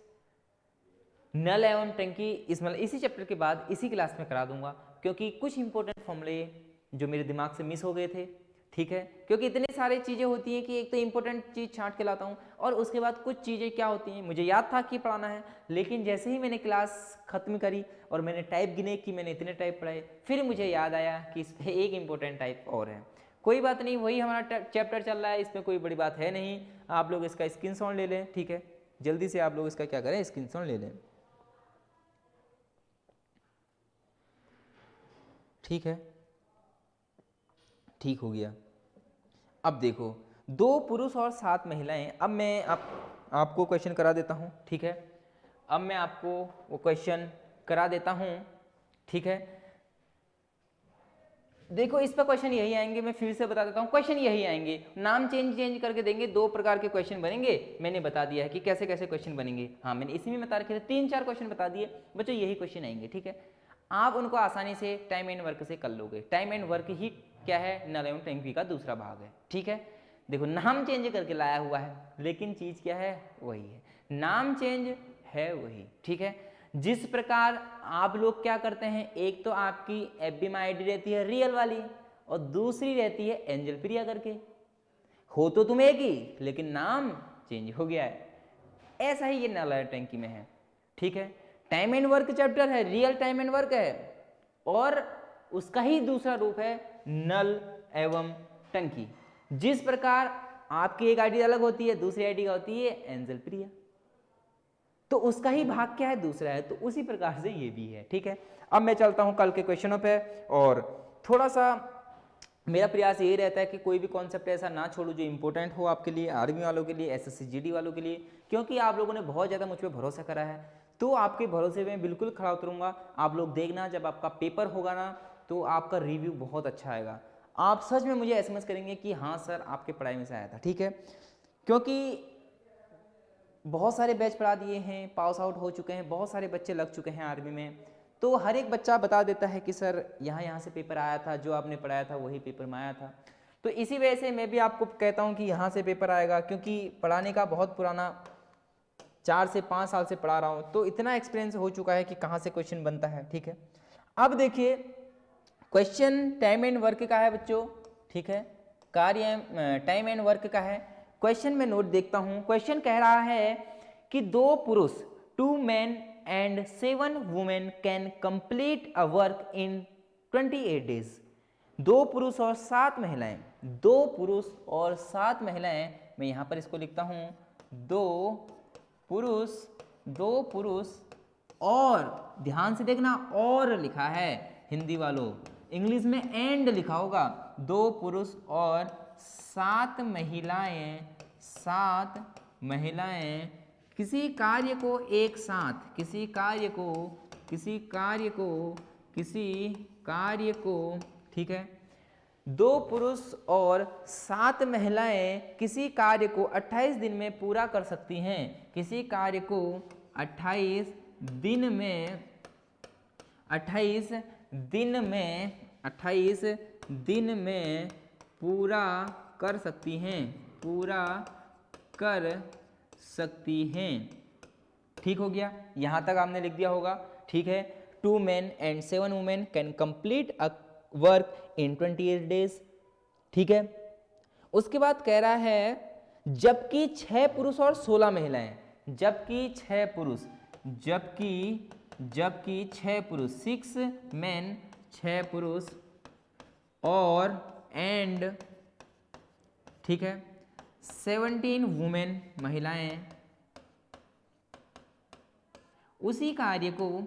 S1: नल एवं टंकी इसी चैप्टर के बाद इसी क्लास में करा दूंगा, क्योंकि कुछ इंपॉर्टेंट फॉर्मूले जो मेरे दिमाग से मिस हो गए थे। ठीक है, क्योंकि इतनी सारी चीज़ें होती हैं कि एक तो इंपॉर्टेंट चीज़ छांट के लाता हूँ और उसके बाद कुछ चीज़ें क्या होती हैं मुझे याद था कि पढ़ाना है, लेकिन जैसे ही मैंने क्लास खत्म करी और मैंने टाइप गिने कि मैंने इतने टाइप पढ़ाए, फिर मुझे याद आया कि इस पर एक इंपॉर्टेंट टाइप और है। कोई बात नहीं, वही हमारा चैप्टर चल रहा है, इसमें कोई बड़ी बात है नहीं। आप लोग इसका स्क्रीनशॉट ले लें। ठीक है, जल्दी से आप लोग इसका क्या करें, स्क्रीनशॉट ले लें। ठीक है, ठीक हो गया। अब देखो 2 पुरुष और 7 महिलाएं। अब मैं आपको क्वेश्चन करा देता हूं। ठीक है, अब मैं आपको वो क्वेश्चन करा देता हूं। ठीक है, देखो इस पर क्वेश्चन यही आएंगे। मैं फिर से बता देता हूं, क्वेश्चन यही आएंगे। नाम चेंज करके देंगे। 2 प्रकार के क्वेश्चन बनेंगे। मैंने बता दिया है कि कैसे कैसे क्वेश्चन बनेंगे। हाँ, मैंने इसी में बता रखे थे, 3-4 क्वेश्चन बता दिए बच्चों, यही क्वेश्चन आएंगे। ठीक है, आप उनको आसानी से टाइम एंड वर्क से कर लोगे। टाइम एंड वर्क ही क्या है, नल एवं टंकी का दूसरा भाग है। ठीक है, देखो नाम चेंज करके लाया हुआ है, लेकिन चीज क्या है, वही है। नाम चेंज है वही। ठीक है, जिस प्रकार आप लोग क्या करते हैं, एक तो आपकी एफबी में आईडी रहती है रियल वाली और दूसरी रहती है एंजल प्रिया करके। हो तो तुम एक ही, लेकिन नाम चेंज हो गया है। ऐसा ही ये नल टंकी में है। ठीक है, टाइम एंड वर्क चैप्टर है, रियल टाइम एंड वर्क है, और उसका ही दूसरा रूप है नल एवं टंकी। जिस प्रकार आपकी एक आईडी अलग होती है, दूसरी आईडी का होती है एंजल प्रिया, तो उसका ही भाग क्या है, दूसरा है। तो उसी प्रकार से ये भी है। ठीक है, अब मैं चलता हूं कल के क्वेश्चनों पे। और थोड़ा सा मेरा प्रयास यही रहता है कि कोई भी कॉन्सेप्ट ऐसा ना छोड़ू जो इंपॉर्टेंट हो आपके लिए, आर्मी वालों के लिए, एसएससी जीडी वालों के लिए, क्योंकि आप लोगों ने बहुत ज़्यादा मुझ पर भरोसा करा है। तो आपके भरोसे में बिल्कुल खड़ा उतरूंगा। आप लोग देखना, जब आपका पेपर होगा ना तो आपका रिव्यू बहुत अच्छा आएगा। आप सच में मुझे एसएमएस करेंगे कि हाँ सर आपके पढ़ाई में से आया था। ठीक है, क्योंकि बहुत सारे बैच पढ़ा दिए हैं, पास आउट हो चुके हैं, बहुत सारे बच्चे लग चुके हैं आर्मी में, तो हर एक बच्चा बता देता है कि सर यहाँ से पेपर आया था, जो आपने पढ़ाया था वही पेपर में आया था। तो इसी वजह से मैं भी आपको कहता हूँ कि यहाँ से पेपर आएगा, क्योंकि पढ़ाने का बहुत पुराना 4 से 5 साल से पढ़ा रहा हूँ, तो इतना एक्सपीरियंस हो चुका है कि कहाँ से क्वेश्चन बनता है। ठीक है, अब देखिए क्वेश्चन टाइम एंड वर्क का है बच्चों। ठीक है, कार्य टाइम एंड वर्क का है। क्वेश्चन में नोट देखता हूं। क्वेश्चन कह रहा है कि 2 पुरुष 2 men and 7 women can complete a work in 28 days। 2 पुरुष और 7 महिलाएं, 2 पुरुष और 7 महिलाएं मैं यहाँ पर इसको लिखता हूँ दो पुरुष और, ध्यान से देखना, और लिखा है हिंदी वालों, इंग्लिश में एंड लिखा होगा। 2 पुरुष और 7 महिलाएं किसी कार्य को, ठीक है, 2 पुरुष और 7 महिलाएं किसी कार्य को 28 दिन में पूरा कर सकती हैं। किसी कार्य को 28 दिन में पूरा कर सकती हैं। ठीक हो गया, यहां तक आपने लिख दिया होगा। ठीक है, 2 men and 7 women can complete a work in 28 days। ठीक है, उसके बाद कह रहा है जबकि 6 पुरुष और 16 महिलाएं, जबकि 6 पुरुष 6 men 6 पुरुष और एंड, ठीक है, 17 वुमेन महिलाएं उसी कार्य को,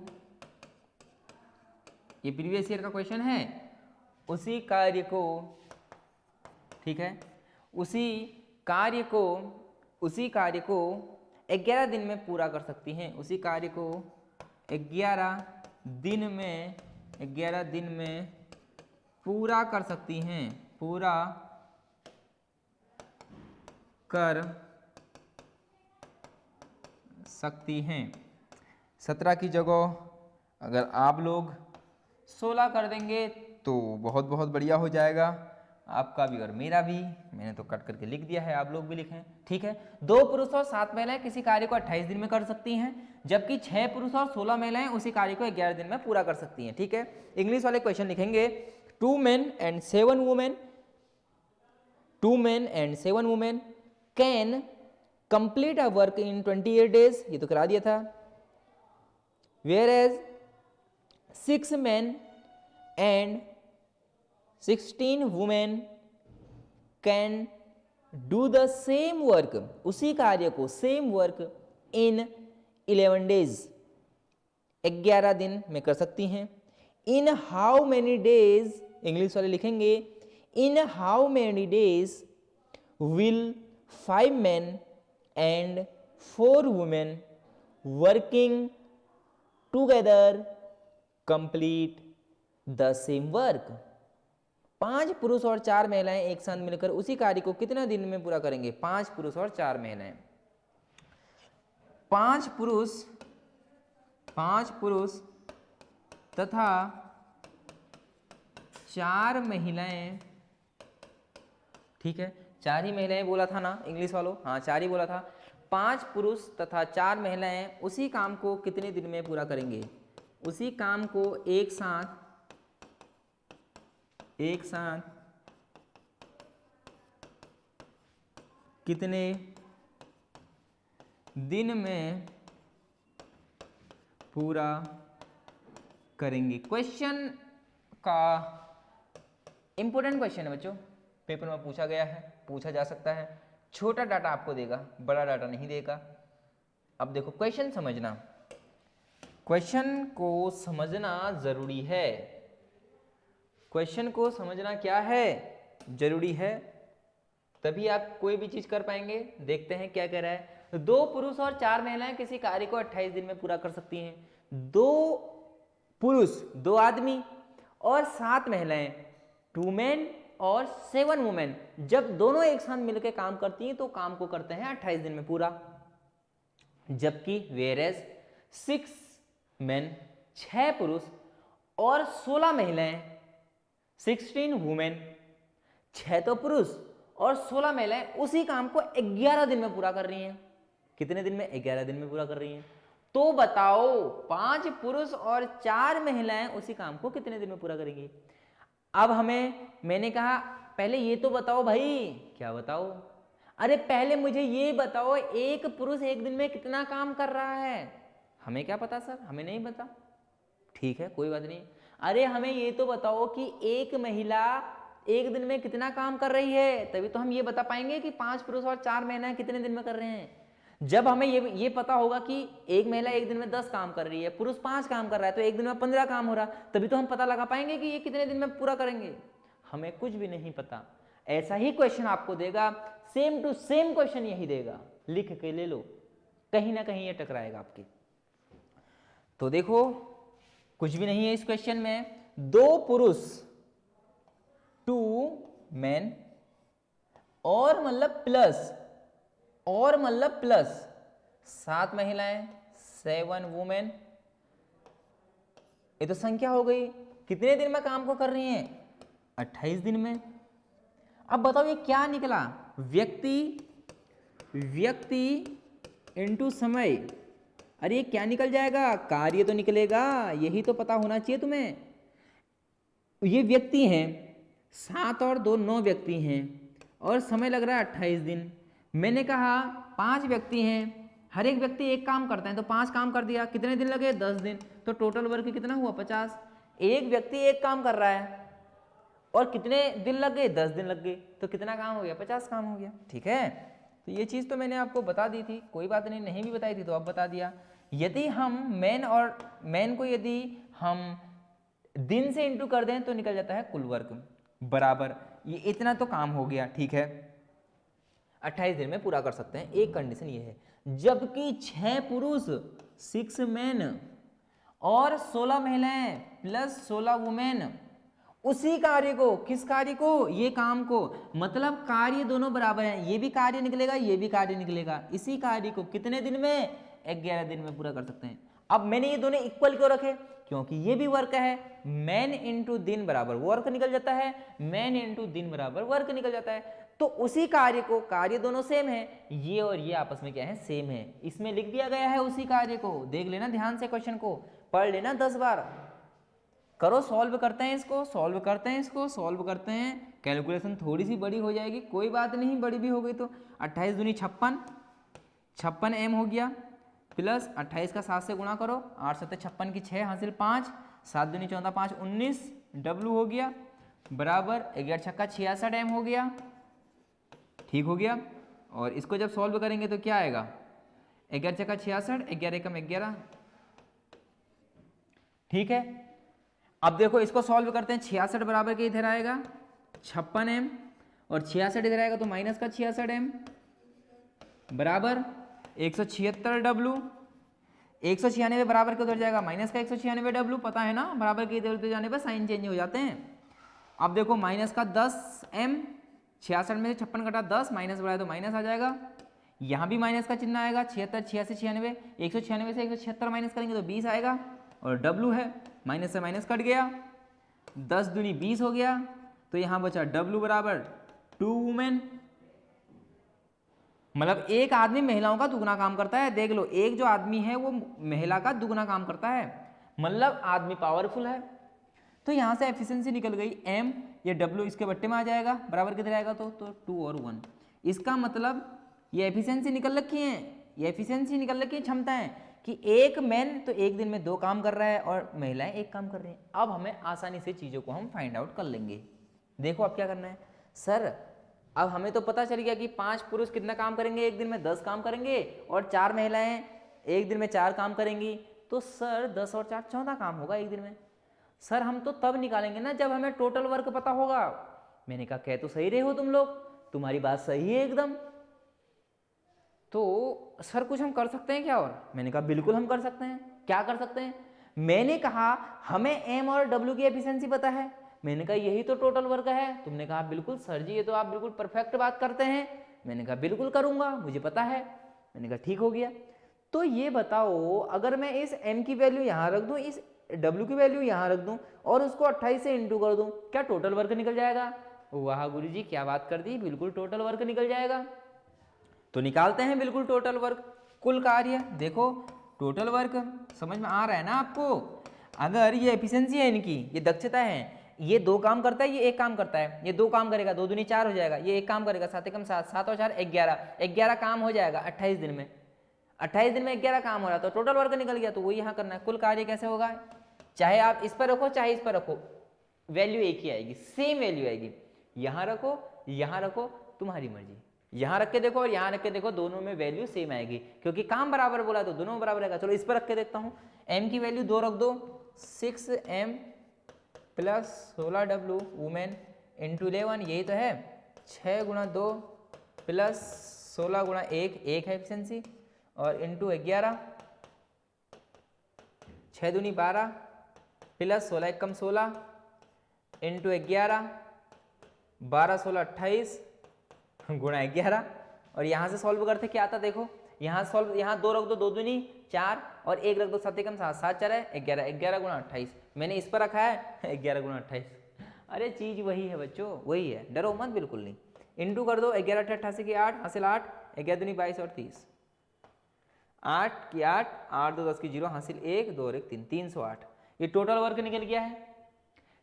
S1: ये प्रीवियस ईयर का क्वेश्चन है, उसी कार्य को, ठीक है, उसी कार्य को 11 दिन में पूरा कर सकती हैं। उसी कार्य को 11 दिन में पूरा कर सकती हैं, पूरा कर सकती हैं। 17 की जगह अगर आप लोग 16 कर देंगे तो बहुत बहुत बढ़िया हो जाएगा आपका भी और मेरा भी। मैंने तो कट करके लिख दिया है, आप लोग भी लिखें। ठीक है, 2 पुरुष और 7 महिलाएं किसी कार्य को 28 दिन में कर सकती हैं, जबकि 6 पुरुष और 16 महिलाएं उसी कार्य को 11 दिन में पूरा कर सकती हैं। ठीक है, इंग्लिश वाले क्वेश्चन लिखेंगे 2 men and 7 women can complete a work in 28 days, ये तो करा दिया था। Whereas 6 men and 16 women can do the same work, उसी कार्य को, same work in 11 days, 11 दिन में कर सकती हैं। In how many days, English वाले लिखेंगे in how many days will 5 men and 4 women working together complete the same work। 5 पुरुष और 4 महिलाएं एक साथ मिलकर उसी कार्य को कितने दिन में पूरा करेंगे? 5 पुरुष और 4 महिलाएं, 5 पुरुष तथा 4 महिलाएं, ठीक है, 4 ही महिलाएं बोला था ना इंग्लिश वालों, हाँ 4 ही बोला था। 5 पुरुष तथा 4 महिलाएं उसी काम को कितने दिन में पूरा करेंगे? उसी काम को एक साथ कितने दिन में पूरा करेंगे? क्वेश्चन का इंपॉर्टेंट क्वेश्चन है बच्चों, पेपर में पूछा गया है, पूछा जा सकता है। छोटा डाटा आपको देगा, बड़ा डाटा नहीं देगा। अब देखो क्वेश्चन समझना, क्वेश्चन को समझना जरूरी है। क्वेश्चन को समझना क्या है? जरूरी है, तभी आप कोई भी चीज कर पाएंगे। देखते हैं क्या कह रहा है। 2 पुरुष और 4 महिलाएं किसी कार्य को 28 दिन में पूरा कर सकती हैं। 2 पुरुष 2 आदमी और 7 महिलाएं 2 men और 7 वुमेन, जब दोनों एक साथ मिलकर काम करती हैं तो काम को करते हैं 28 दिन में पूरा। जबकि whereas 6 men 6 पुरुष और 16 महिलाएं 16 वुमेन, 6 तो पुरुष और 16 महिलाएं उसी काम को 11 दिन में पूरा कर रही हैं। कितने दिन में? 11 दिन में पूरा कर रही हैं। तो बताओ 5 पुरुष और 4 महिलाएं उसी काम को कितने दिन में पूरा करेंगी? अब मैंने कहा पहले ये तो बताओ भाई। क्या बताओ? अरे पहले मुझे ये बताओ एक पुरुष एक दिन में कितना काम कर रहा है। हमें क्या पता सर, हमें नहीं पता। ठीक है कोई बात नहीं। अरे हमें ये तो बताओ कि एक महिला एक दिन में कितना काम कर रही है, तभी तो हम ये बता पाएंगे कि 5 पुरुष और 4 महिलाएं कितने दिन में कर रहे हैं। जब हमें ये पता होगा कि एक महिला एक दिन में 10 काम कर रही है, पुरुष 5 काम कर रहा है, तो एक दिन में 15 काम हो रहा, तभी तो हम पता लगा पाएंगे कि ये कितने दिन में पूरा करेंगे। हमें कुछ भी नहीं पता। ऐसा ही क्वेश्चन आपको देगा, सेम टू सेम क्वेश्चन यही देगा, लिख के ले लो, कहीं ना कहीं ये टकराएगा आपके। तो देखो कुछ भी नहीं है इस क्वेश्चन में, 2 पुरुष 2 मेन और मतलब प्लस 7 महिलाएं 7 वुमेन, ये तो संख्या हो गई। कितने दिन में काम को कर रही हैं? 28 दिन में। अब बताओ ये क्या निकला? व्यक्ति इंटू समय। अरे ये क्या निकल जाएगा? कार्य तो निकलेगा, यही तो पता होना चाहिए तुम्हें। ये व्यक्ति हैं 7 और 2 9 व्यक्ति हैं और समय लग रहा है 28 दिन। मैंने कहा 5 व्यक्ति हैं, हर एक व्यक्ति एक काम करता है, तो 5 काम कर दिया, कितने दिन लगे? 10 दिन। तो टोटल वर्क कितना हुआ? 50। एक व्यक्ति एक काम कर रहा है और कितने दिन लग गए? 10 दिन लग गए, तो कितना काम हो गया? 50 काम हो गया। ठीक है, तो ये चीज़ तो मैंने आपको बता दी थी, कोई बात नहीं, नहीं भी बताई थी तो अब बता दिया। यदि हम मैन को यदि हम दिन से इंटू कर दें तो निकल जाता है कुल वर्क बराबर, ये इतना तो काम हो गया। ठीक है, 28 दिन में पूरा कर सकते हैं। एक कंडीशन ये है, जबकि 6 पुरुष 6 मैन और 16 महिलाएं प्लस 16 वुमेन उसी कार्य को, किस कार्य को? ये काम को, मतलब कार्य दोनों बराबर हैं, ये भी कार्य निकलेगा, ये भी कार्य निकलेगा। इसी कार्य को कितने दिन में? 11 दिन में पूरा कर सकते हैं। अब मैंने ये दोनों इक्वल क्यों रखे? क्योंकि ये भी वर्क है, मैन इंटू दिन बराबर वर्क निकल जाता है, मैन इंटू दिन बराबर वर्क निकल जाता है। तो उसी कार्य को, कार्य दोनों सेम है, ये और ये आपस में क्या है? सेम है। इसमें लिख दिया गया है उसी कार्य को। देख लेना ध्यान से, क्वेश्चन को पढ़ लेना 10 बार। करो, सॉल्व करते हैं इसको, सॉल्व करते हैं इसको, सॉल्व करते हैं। कैलकुलेशन थोड़ी सी बड़ी हो जाएगी, कोई बात नहीं, बड़ी भी हो गई तो 28 दूनी 56, 56 m हो गया, प्लस 28 का 7 से गुणा करो, 8 7 56 की 6 हासिल 5, 7 दूनी 14 5 19 W हो गया बराबर 11 छक्का 66 m हो गया। ठीक हो गया। और इसको जब सॉल्व करेंगे तो क्या आएगा? 11 छक्का 66, 11 एकम 11। ठीक है, अब देखो इसको सॉल्व करते हैं। 66 बराबर के इधर आएगा 56 m और 66 इधर आएगा तो माइनस का 66 m बराबर 176 W। 196 बराबर के उधर जाएगा माइनस का 196 W, पता है ना, बराबर के इधर उधर जाने पर साइन चेंज हो जाते हैं। अब देखो माइनस का 10 m, 66 में से 56 घटा 10, माइनस बढ़ाए तो माइनस आ जाएगा। यहाँ भी माइनस का चिन्ह आएगा, 76 86 96, 196 से 176 माइनस करेंगे तो 20 आएगा और W है, माइनस से माइनस कट गया, 10 दूनी 20 हो गया, तो यहाँ बचा W बराबर 2 वुमेन। मतलब एक आदमी महिलाओं का दुगना काम करता है। देख लो, एक जो आदमी है वो महिला का दुगना काम करता है, मतलब आदमी पावरफुल है। तो यहाँ से एफिशिएंसी निकल गई M, ये W इसके बट्टे में आ जाएगा, बराबर किधर आएगा तो 2 और 1। इसका मतलब ये एफिशिएंसी निकल रखी है, ये एफिशिएंसी निकल रखी है क्षमताएं कि एक मैन तो एक दिन में 2 काम कर रहा है और महिलाएं 1 काम कर रही हैं। अब हमें आसानी से चीज़ों को हम फाइंड आउट कर लेंगे। देखो अब क्या करना है सर, अब हमें तो पता चल गया कि 5 पुरुष कितना काम करेंगे? एक दिन में 10 काम करेंगे और 4 महिलाएं एक दिन में 4 काम करेंगी, तो सर 10 और 4 14 काम होगा एक दिन में। सर हम तो तब निकालेंगे ना जब हमें टोटल वर्क पता होगा। मैंने कहा कह तो सही रहे हो तुम लोग, तुम्हारी बात सही है एकदम। तो सर कुछ हम कर सकते हैं क्या? और मैंने कहा बिल्कुल हम कर सकते हैं। क्या कर सकते हैं? मैंने कहा हमें M और W की एफिशिएंसी पता है। मैंने कहा यही तो टोटल वर्क है। तुमने कहा बिल्कुल सर जी, ये तो आप बिल्कुल परफेक्ट बात करते हैं। मैंने कहा बिल्कुल करूंगा, मुझे पता है। मैंने कहा ठीक हो गया। तो ये बताओ, अगर मैं इस M की वैल्यू यहाँ रख दूँ, इस W की वैल्यू यहाँ रख दूँ और उसको 28 से इंटू कर दूँ, क्या टोटल वर्क निकल जाएगा? वाह गुरुजी क्या बात कर दी, बिल्कुल टोटल वर्क निकल जाएगा। तो निकालते हैं बिल्कुल टोटल वर्क, कुल कार्य। देखो टोटल वर्क समझ में आ रहा है ना आपको? अगर ये एफिशिएंसी है इनकी, ये दक्षता है, ये 2 काम करता है, ये 1 काम करता है, ये 2 काम करेगा, 2 दूनी 4 हो जाएगा, ये 1 काम करेगा, 7 एकम 7, 7 और 4 11 काम हो जाएगा 28 दिन में। 28 दिन में 11 काम हो रहा, तो टोटल वर्क निकल गया। तो वो यहाँ करना है। कुल कार्य कैसे होगा? चाहे आप इस पर रखो चाहे इस पर रखो, वैल्यू एक ही आएगी, सेम वैल्यू आएगी। यहाँ रखो, यहाँ रखो, तुम्हारी मर्जी। यहाँ रख के देखो और यहाँ रख के देखो, दोनों में वैल्यू सेम आएगी, क्योंकि काम बराबर बोला तो दोनों बराबर आएगा। चलो इस पर रख के देखता हूँ। m की वैल्यू 2 रख दो, 6m plus 16w women into 11, यही तो है। 6 गुणा 2 प्लस 16 गुणा 1, 1 है एफिशिएंसी, और इंटू 11, 6 दूनी 12 प्लस 16 एकम 16 इंटू 11, 12 16 28 गुणा 11, और यहाँ से सॉल्व करते क्या आता देखो, यहाँ सॉल्व, यहाँ 2 रख दो, 2 दूनी 4 और 1 रख दो, 7 एकम 7, 7 4 है 11, 11 गुणा 28, मैंने इस पर रखा है 11 गुणा 28। अरे चीज वही है बच्चों, वही है, डरो मत बिल्कुल नहीं। इंटू कर दो, 11 88 की 8 हासिल 8, 11 दूनी 22 और 30, 8 की 8, 8 2 10 की 0 हासिल 1 2 और 1 3, 308। ये टोटल वर्क निकल गया है।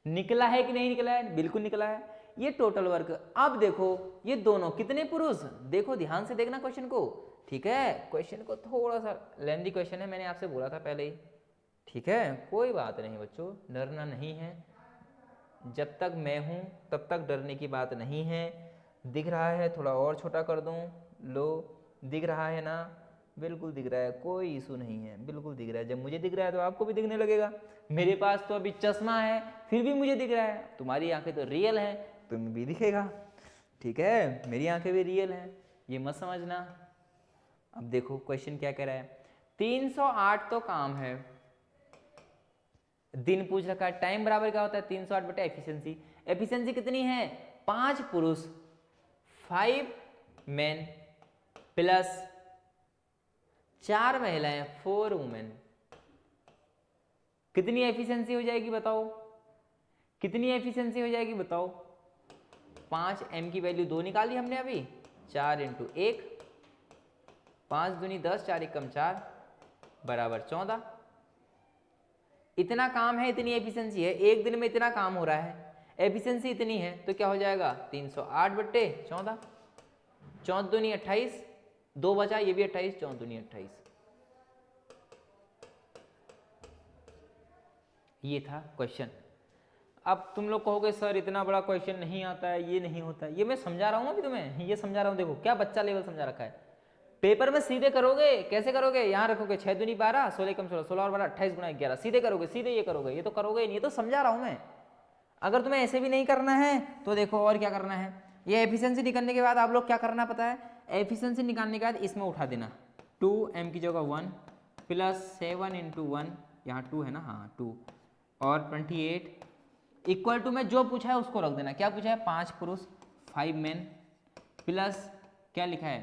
S1: निकला है कि नहीं निकला है? बिल्कुल निकला है ये टोटल वर्क। अब देखो ये दोनों कितने पुरुष, देखो ध्यान से देखना क्वेश्चन को, ठीक है। क्वेश्चन को थोड़ा सा लेंथी क्वेश्चन है, मैंने आपसे बोला था पहले ही, ठीक है। कोई बात नहीं बच्चों, डरना नहीं है, जब तक मैं हूं तब तक डरने की बात नहीं है। दिख रहा है, थोड़ा और छोटा कर दूं, लो दिख रहा है ना, बिल्कुल दिख रहा है, कोई इशू नहीं है, बिल्कुल दिख रहा है। जब मुझे दिख रहा है तो आपको भी दिखने लगेगा। मेरे पास तो अभी चश्मा है फिर भी मुझे दिख रहा है, तुम्हारी आंखें तो रियल हैं, तुम्हें भी दिखेगा, ठीक है। मेरी आंखें भी रियल हैं, ये मत समझना। अब देखो क्वेश्चन क्या कह रहा है, 308 तो काम है, दिन पूछ रखा है, टाइम बराबर क्या होता है 308 बटे एफिशिएंसी। एफिशिएंसी कितनी है, 5 पुरुष 5 मेन प्लस 4 महिलाएं 4 वुमेन। कितनी एफिशिएंसी हो जाएगी बताओ, कितनी एफिशिएंसी हो जाएगी बताओ। 5 m की वैल्यू 2 निकाली हमने अभी, 4 इंटू 1, 5 दूनी 10, 4 एकम 4 बराबर 14। इतना काम है, इतनी एफिशिएंसी है, एक दिन में इतना काम हो रहा है, एफिशिएंसी इतनी है, तो क्या हो जाएगा 308 बट्टे 14, 14 दूनी 28, 2 बचा, ये भी 28, 14 दूनी 28। ये था क्वेश्चन। अब तुम लोग कहोगे सर इतना बड़ा क्वेश्चन नहीं आता है, ये नहीं होता है, ये मैं समझा रहा हूँ अभी तुम्हें, ये समझा रहा हूँ। देखो क्या बच्चा लेवल समझा रखा है, पेपर में सीधे करोगे, कैसे करोगे, यहाँ रखोगे 6 दूनी 12, 16 कम 16, 16 और 12 28 गुणा 11, सीधे करोगे, सीधे ये करोगे, ये तो करोगे ही नहीं, ये तो समझा रहा हूँ मैं। अगर तुम्हें ऐसे भी नहीं करना है तो देखो और क्या करना है, ये एफिशिएंसी निकालने के बाद आप लोग क्या करना पता है, एफिशिएंसी निकालने के बाद इसमें उठा देना, 2m की जगह 1 प्लस 7 इंटू 1, यहाँ 2 है ना, हाँ 2 और 28 इक्वल टू में जो पूछा है उसको रख देना। क्या पूछा है, 5 पुरुष 5 मेन प्लस क्या लिखा है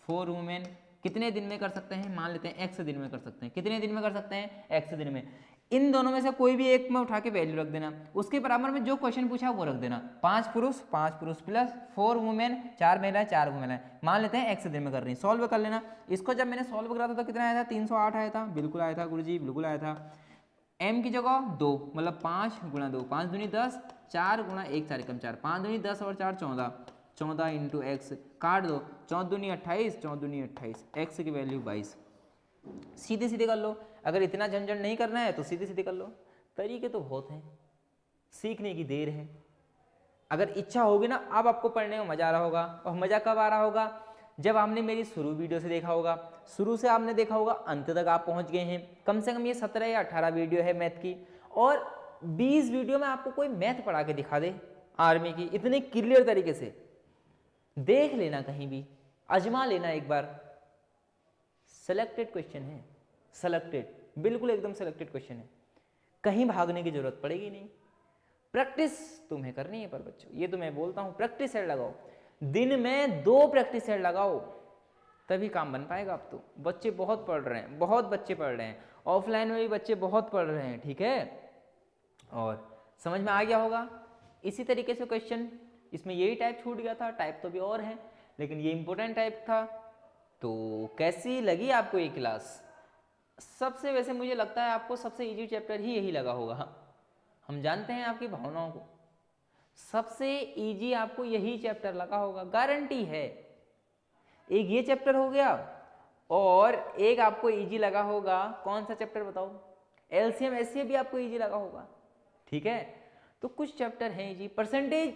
S1: 4 वुमेन। कितने दिन में कर सकते हैं, मान लेते हैं x दिन में कर सकते हैं। कितने दिन में कर सकते हैं, x दिन में। इन दोनों में से कोई भी एक में उठा के वैल्यू रख देना, उसके बराबर में जो क्वेश्चन पूछा है वो रख देना। 5 पुरुष प्लस 4 वुमेन, 4 महिलाएं 4 वुमेन, मान लेते हैं x दिन में कर रही हैं, सॉल्व कर लेना। इसको जब मैंने सॉल्व करा था तो कितना आया था, 308 आया था, बिल्कुल आया था गुरुजी, बिल्कुल आया था। m की जगह 2 मतलब 5 गुणा 2, 5 दूनी 10, 4 गुणा 1 4 एकम 4, 5 दूनी 10 और 4 14, 14 इंटू एक्स काट दो, 14 दूनी 28, 14 दूनी 28, एक्स की वैल्यू 22। सीधे सीधे कर लो, अगर इतना झंझट नहीं करना है तो सीधे सीधे कर लो, तरीके तो बहुत हैं, सीखने की देर है। अगर इच्छा होगी ना, अब आपको पढ़ने में मजा आ रहा होगा। और मजा कब आ रहा होगा, जब आपने मेरी शुरू वीडियो से देखा होगा, शुरू से आपने देखा होगा, अंत तक आप पहुंच गए हैं। कम से कम ये 17 या 18 वीडियो है मैथ की, और 20 वीडियो में आपको कोई मैथ पढ़ा के दिखा दे आर्मी की, इतने क्लियर तरीके से देख लेना, कहीं भी आजमा लेना एक बार। सेलेक्टेड क्वेश्चन है, सेलेक्टेड, बिल्कुल एकदम सेलेक्टेड क्वेश्चन है, कहीं भागने की जरूरत पड़ेगी नहीं। प्रैक्टिस तुम्हें करनी है पर बच्चों, ये तो मैं बोलता हूं, प्रैक्टिस सेट लगाओ, दिन में 2 प्रैक्टिस सेट लगाओ, तभी काम बन पाएगा। अब तो बच्चे बहुत पढ़ रहे हैं, बहुत बच्चे पढ़ रहे हैं, ऑफलाइन में भी बच्चे बहुत पढ़ रहे हैं, ठीक है। और समझ में आ गया होगा। इसी तरीके से क्वेश्चन, इसमें यही टाइप छूट गया था, टाइप तो भी और है लेकिन ये इंपॉर्टेंट टाइप था। तो कैसी लगी आपको ये क्लास? सबसे, वैसे मुझे लगता है आपको सबसे इजी चैप्टर ही यही लगा होगा, हम जानते हैं आपकी भावनाओं को, सबसे इजी आपको यही चैप्टर लगा होगा, गारंटी है। एक ये चैप्टर हो गया, और एक आपको इजी लगा होगा, कौन सा चैप्टर बताओ, एलसीएम एचसीएफ भी आपको इजी लगा होगा, ठीक है। तो कुछ चैप्टर हैं इजी। परसेंटेज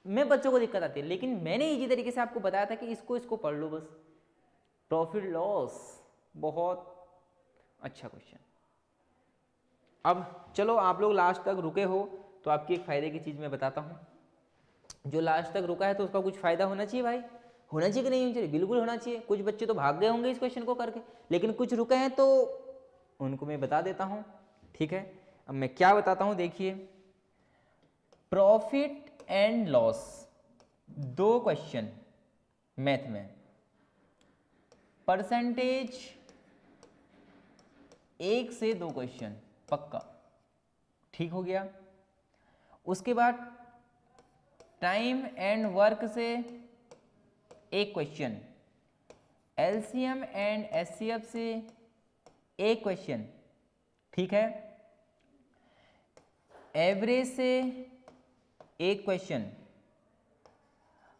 S1: में बच्चों को दिक्कत आती है, लेकिन मैंने इजी तरीके से आपको बताया था कि इसको पढ़ लो बस। प्रॉफिट लॉस बहुत अच्छा क्वेश्चन। अब चलो आप लोग लास्ट तक रुके हो तो आपकी एक फायदे की चीज़ मैं बताता हूँ। जो लास्ट तक रुका है तो उसका कुछ फायदा होना चाहिए भाई, होना चाहिए कि नहीं होना चाहिए? बिल्कुल होना चाहिए। कुछ बच्चे तो भाग गए होंगे इस क्वेश्चन को करके, लेकिन कुछ रुके हैं तो उनको मैं बता देता हूँ, ठीक है। अब मैं क्या बताता हूँ, देखिए प्रॉफिट एंड लॉस, दो क्वेश्चन मैथ में, परसेंटेज 1 से 2 क्वेश्चन पक्का, ठीक हो गया। उसके बाद टाइम एंड वर्क से 1 क्वेश्चन, एलसीएम एंड एचसीएफ से 1 क्वेश्चन, ठीक है। एवरेज से 1 क्वेश्चन,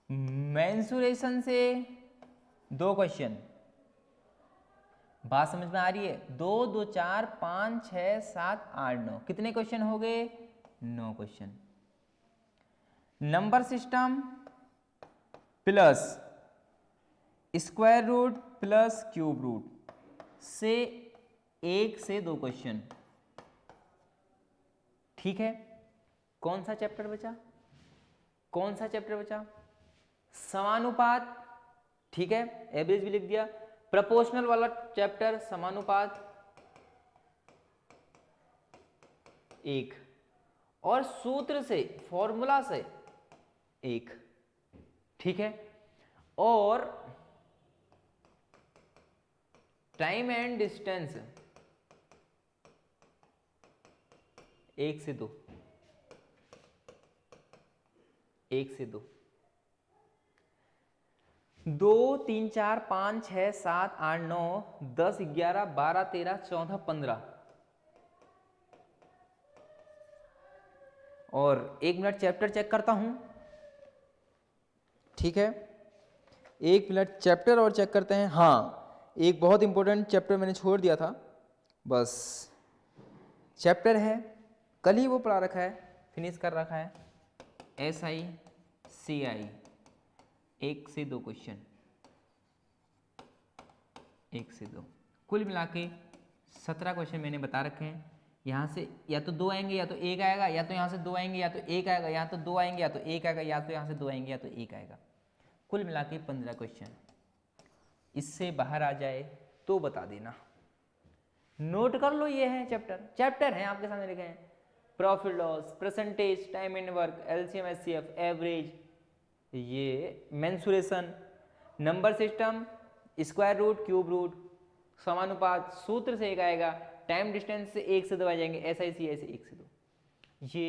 S1: मेंसुरेशन से 2 क्वेश्चन। बात समझ में आ रही है? 2 2 4 5 6 7 8 9, कितने क्वेश्चन हो गए? 9 question. Number system plus square root plus cube root से 1 से 2 क्वेश्चन, ठीक है। कौन सा चैप्टर बचा? कौन सा चैप्टर बचा? समानुपात, ठीक है, एवरेज भी लिख दिया। प्रोपोर्शनल वाला चैप्टर समानुपात 1, और सूत्र से फॉर्मूला से 1, ठीक है। और टाइम एंड डिस्टेंस 1 से 2, 1 से 2, 2 3 4 5 6 7 8 9 10 11 12 13 14 15, और 1 मिनट चैप्टर चेक करता हूं, ठीक है। 1 मिनट चैप्टर और चेक करते हैं। हाँ, एक बहुत इंपॉर्टेंट चैप्टर मैंने छोड़ दिया था, बस चैप्टर है, कल ही वो पढ़ा रखा है, फिनिश कर रखा है, SICI 1 से 2 क्वेश्चन, 1 से 2, कुल मिला के 17 क्वेश्चन मैंने बता रखे हैं। यहाँ से या तो 2 आएंगे या तो 1 आएगा, या तो यहाँ से 2 आएंगे या तो 1 आएगा, या तो 2 आएंगे या तो 1 आएगा, या तो यहाँ से 2 आएंगे या तो 1 आएगा। कुल मिला के 15 क्वेश्चन। इससे बाहर आ जाए तो बता देना, नोट कर लो। ये है चैप्टर है आपके सामने लिखे हैं, profit loss, percentage, time and work, LCM HCF, average, ये mensuration, number system, square root, cube root, समानुपात, सूत्र से 1 आएगा, टाइम डिस्टेंस से 1 से 2 आ जाएंगे, SICI से 1 से 2। ये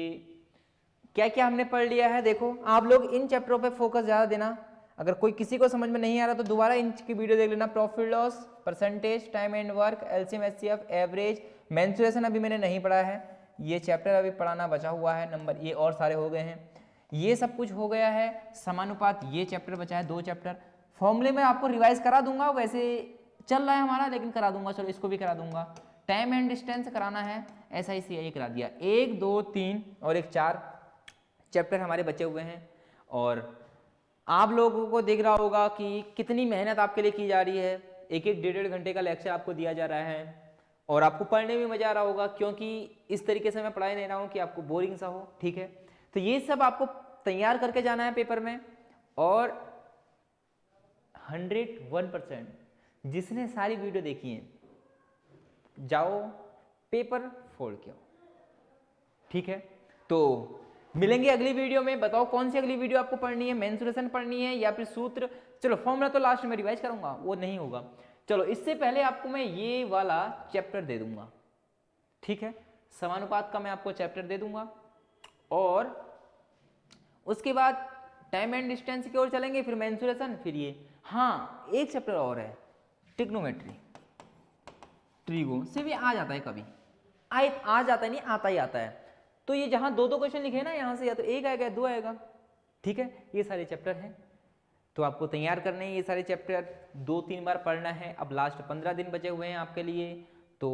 S1: क्या क्या हमने पढ़ लिया है, देखो आप लोग इन चैप्टरों पे फोकस ज़्यादा देना। अगर कोई किसी को समझ में नहीं आ रहा तो दोबारा इनकी वीडियो देख लेना। Profit loss, percentage, time and work, LCM HCF, average, mensuration अभी मैंने नहीं पढ़ा है, ये चैप्टर अभी पढ़ाना बचा हुआ है, नंबर ये और सारे हो गए हैं, ये सब कुछ हो गया है। समानुपात ये चैप्टर बचा है, 2 चैप्टर। फॉर्मूले में आपको रिवाइज करा दूंगा, वैसे चल रहा है हमारा, लेकिन करा दूंगा, चलो इसको भी करा दूंगा। टाइम एंड डिस्टेंस कराना है, SICI करा दिया। 1 2 3 और एक 4 चैप्टर हमारे बचे हुए हैं। और आप लोगों को दिख रहा होगा कि कितनी मेहनत आपके लिए की जा रही है, एक एक 1.5 घंटे का लेक्चर आपको दिया जा रहा है, और आपको पढ़ने में मजा आ रहा होगा, क्योंकि इस तरीके से मैं पढ़ाई नहीं रहा हूँ कि आपको बोरिंग सा हो, ठीक है। तो ये सब आपको तैयार करके जाना है पेपर में, और 101% जिसने सारी वीडियो देखी है जाओ पेपर फोड़ के आओ, ठीक है। तो मिलेंगे अगली वीडियो में। बताओ कौन सी अगली वीडियो आपको पढ़नी है, मेंसुरेशन पढ़नी है या फिर सूत्र? चलो फॉर्मूला तो लास्ट में रिवाइज करूंगा, वो नहीं होगा। चलो इससे पहले आपको मैं ये वाला चैप्टर दे दूंगा, ठीक है, समानुपात का मैं आपको चैप्टर दे दूंगा, और उसके बाद टाइम एंड डिस्टेंस की ओर चलेंगे, फिर मेंसुरेशन, फिर ये। हाँ, एक चैप्टर और है, ट्रिग्नोमेट्री, ट्रिगो से भी आ जाता है कभी, आ जाता है, नहीं आता ही आता है। तो ये जहां 2 2 क्वेश्चन लिखे हैं ना, यहाँ से या तो 1 आएगा या 2 आएगा, ठीक है। ये सारे चैप्टर हैं, तो आपको तैयार करने हैं ये सारे चैप्टर, 2-3 बार पढ़ना है। अब लास्ट 15 दिन बचे हुए हैं आपके लिए, तो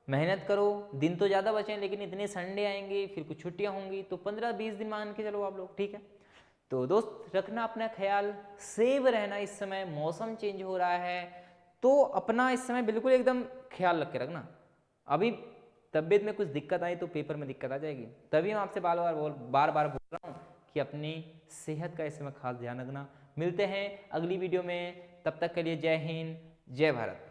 S1: मेहनत करो। दिन तो ज़्यादा बचे हैं, लेकिन इतने संडे आएंगे, फिर कुछ छुट्टियां होंगी, तो 15-20 दिन मान के चलो आप लोग, ठीक है। तो दोस्त रखना अपना ख्याल, सेव रहना। इस समय मौसम चेंज हो रहा है तो अपना इस समय बिल्कुल एकदम ख्याल रख के रखना। अभी तबीयत में कुछ दिक्कत आई तो पेपर में दिक्कत आ जाएगी, तभी मैं आपसे बार बार बोल रहा हूँ कि अपनी सेहत का इस समय खास ध्यान रखना। मिलते हैं अगली वीडियो में, तब तक के लिए जय हिंद, जय भारत।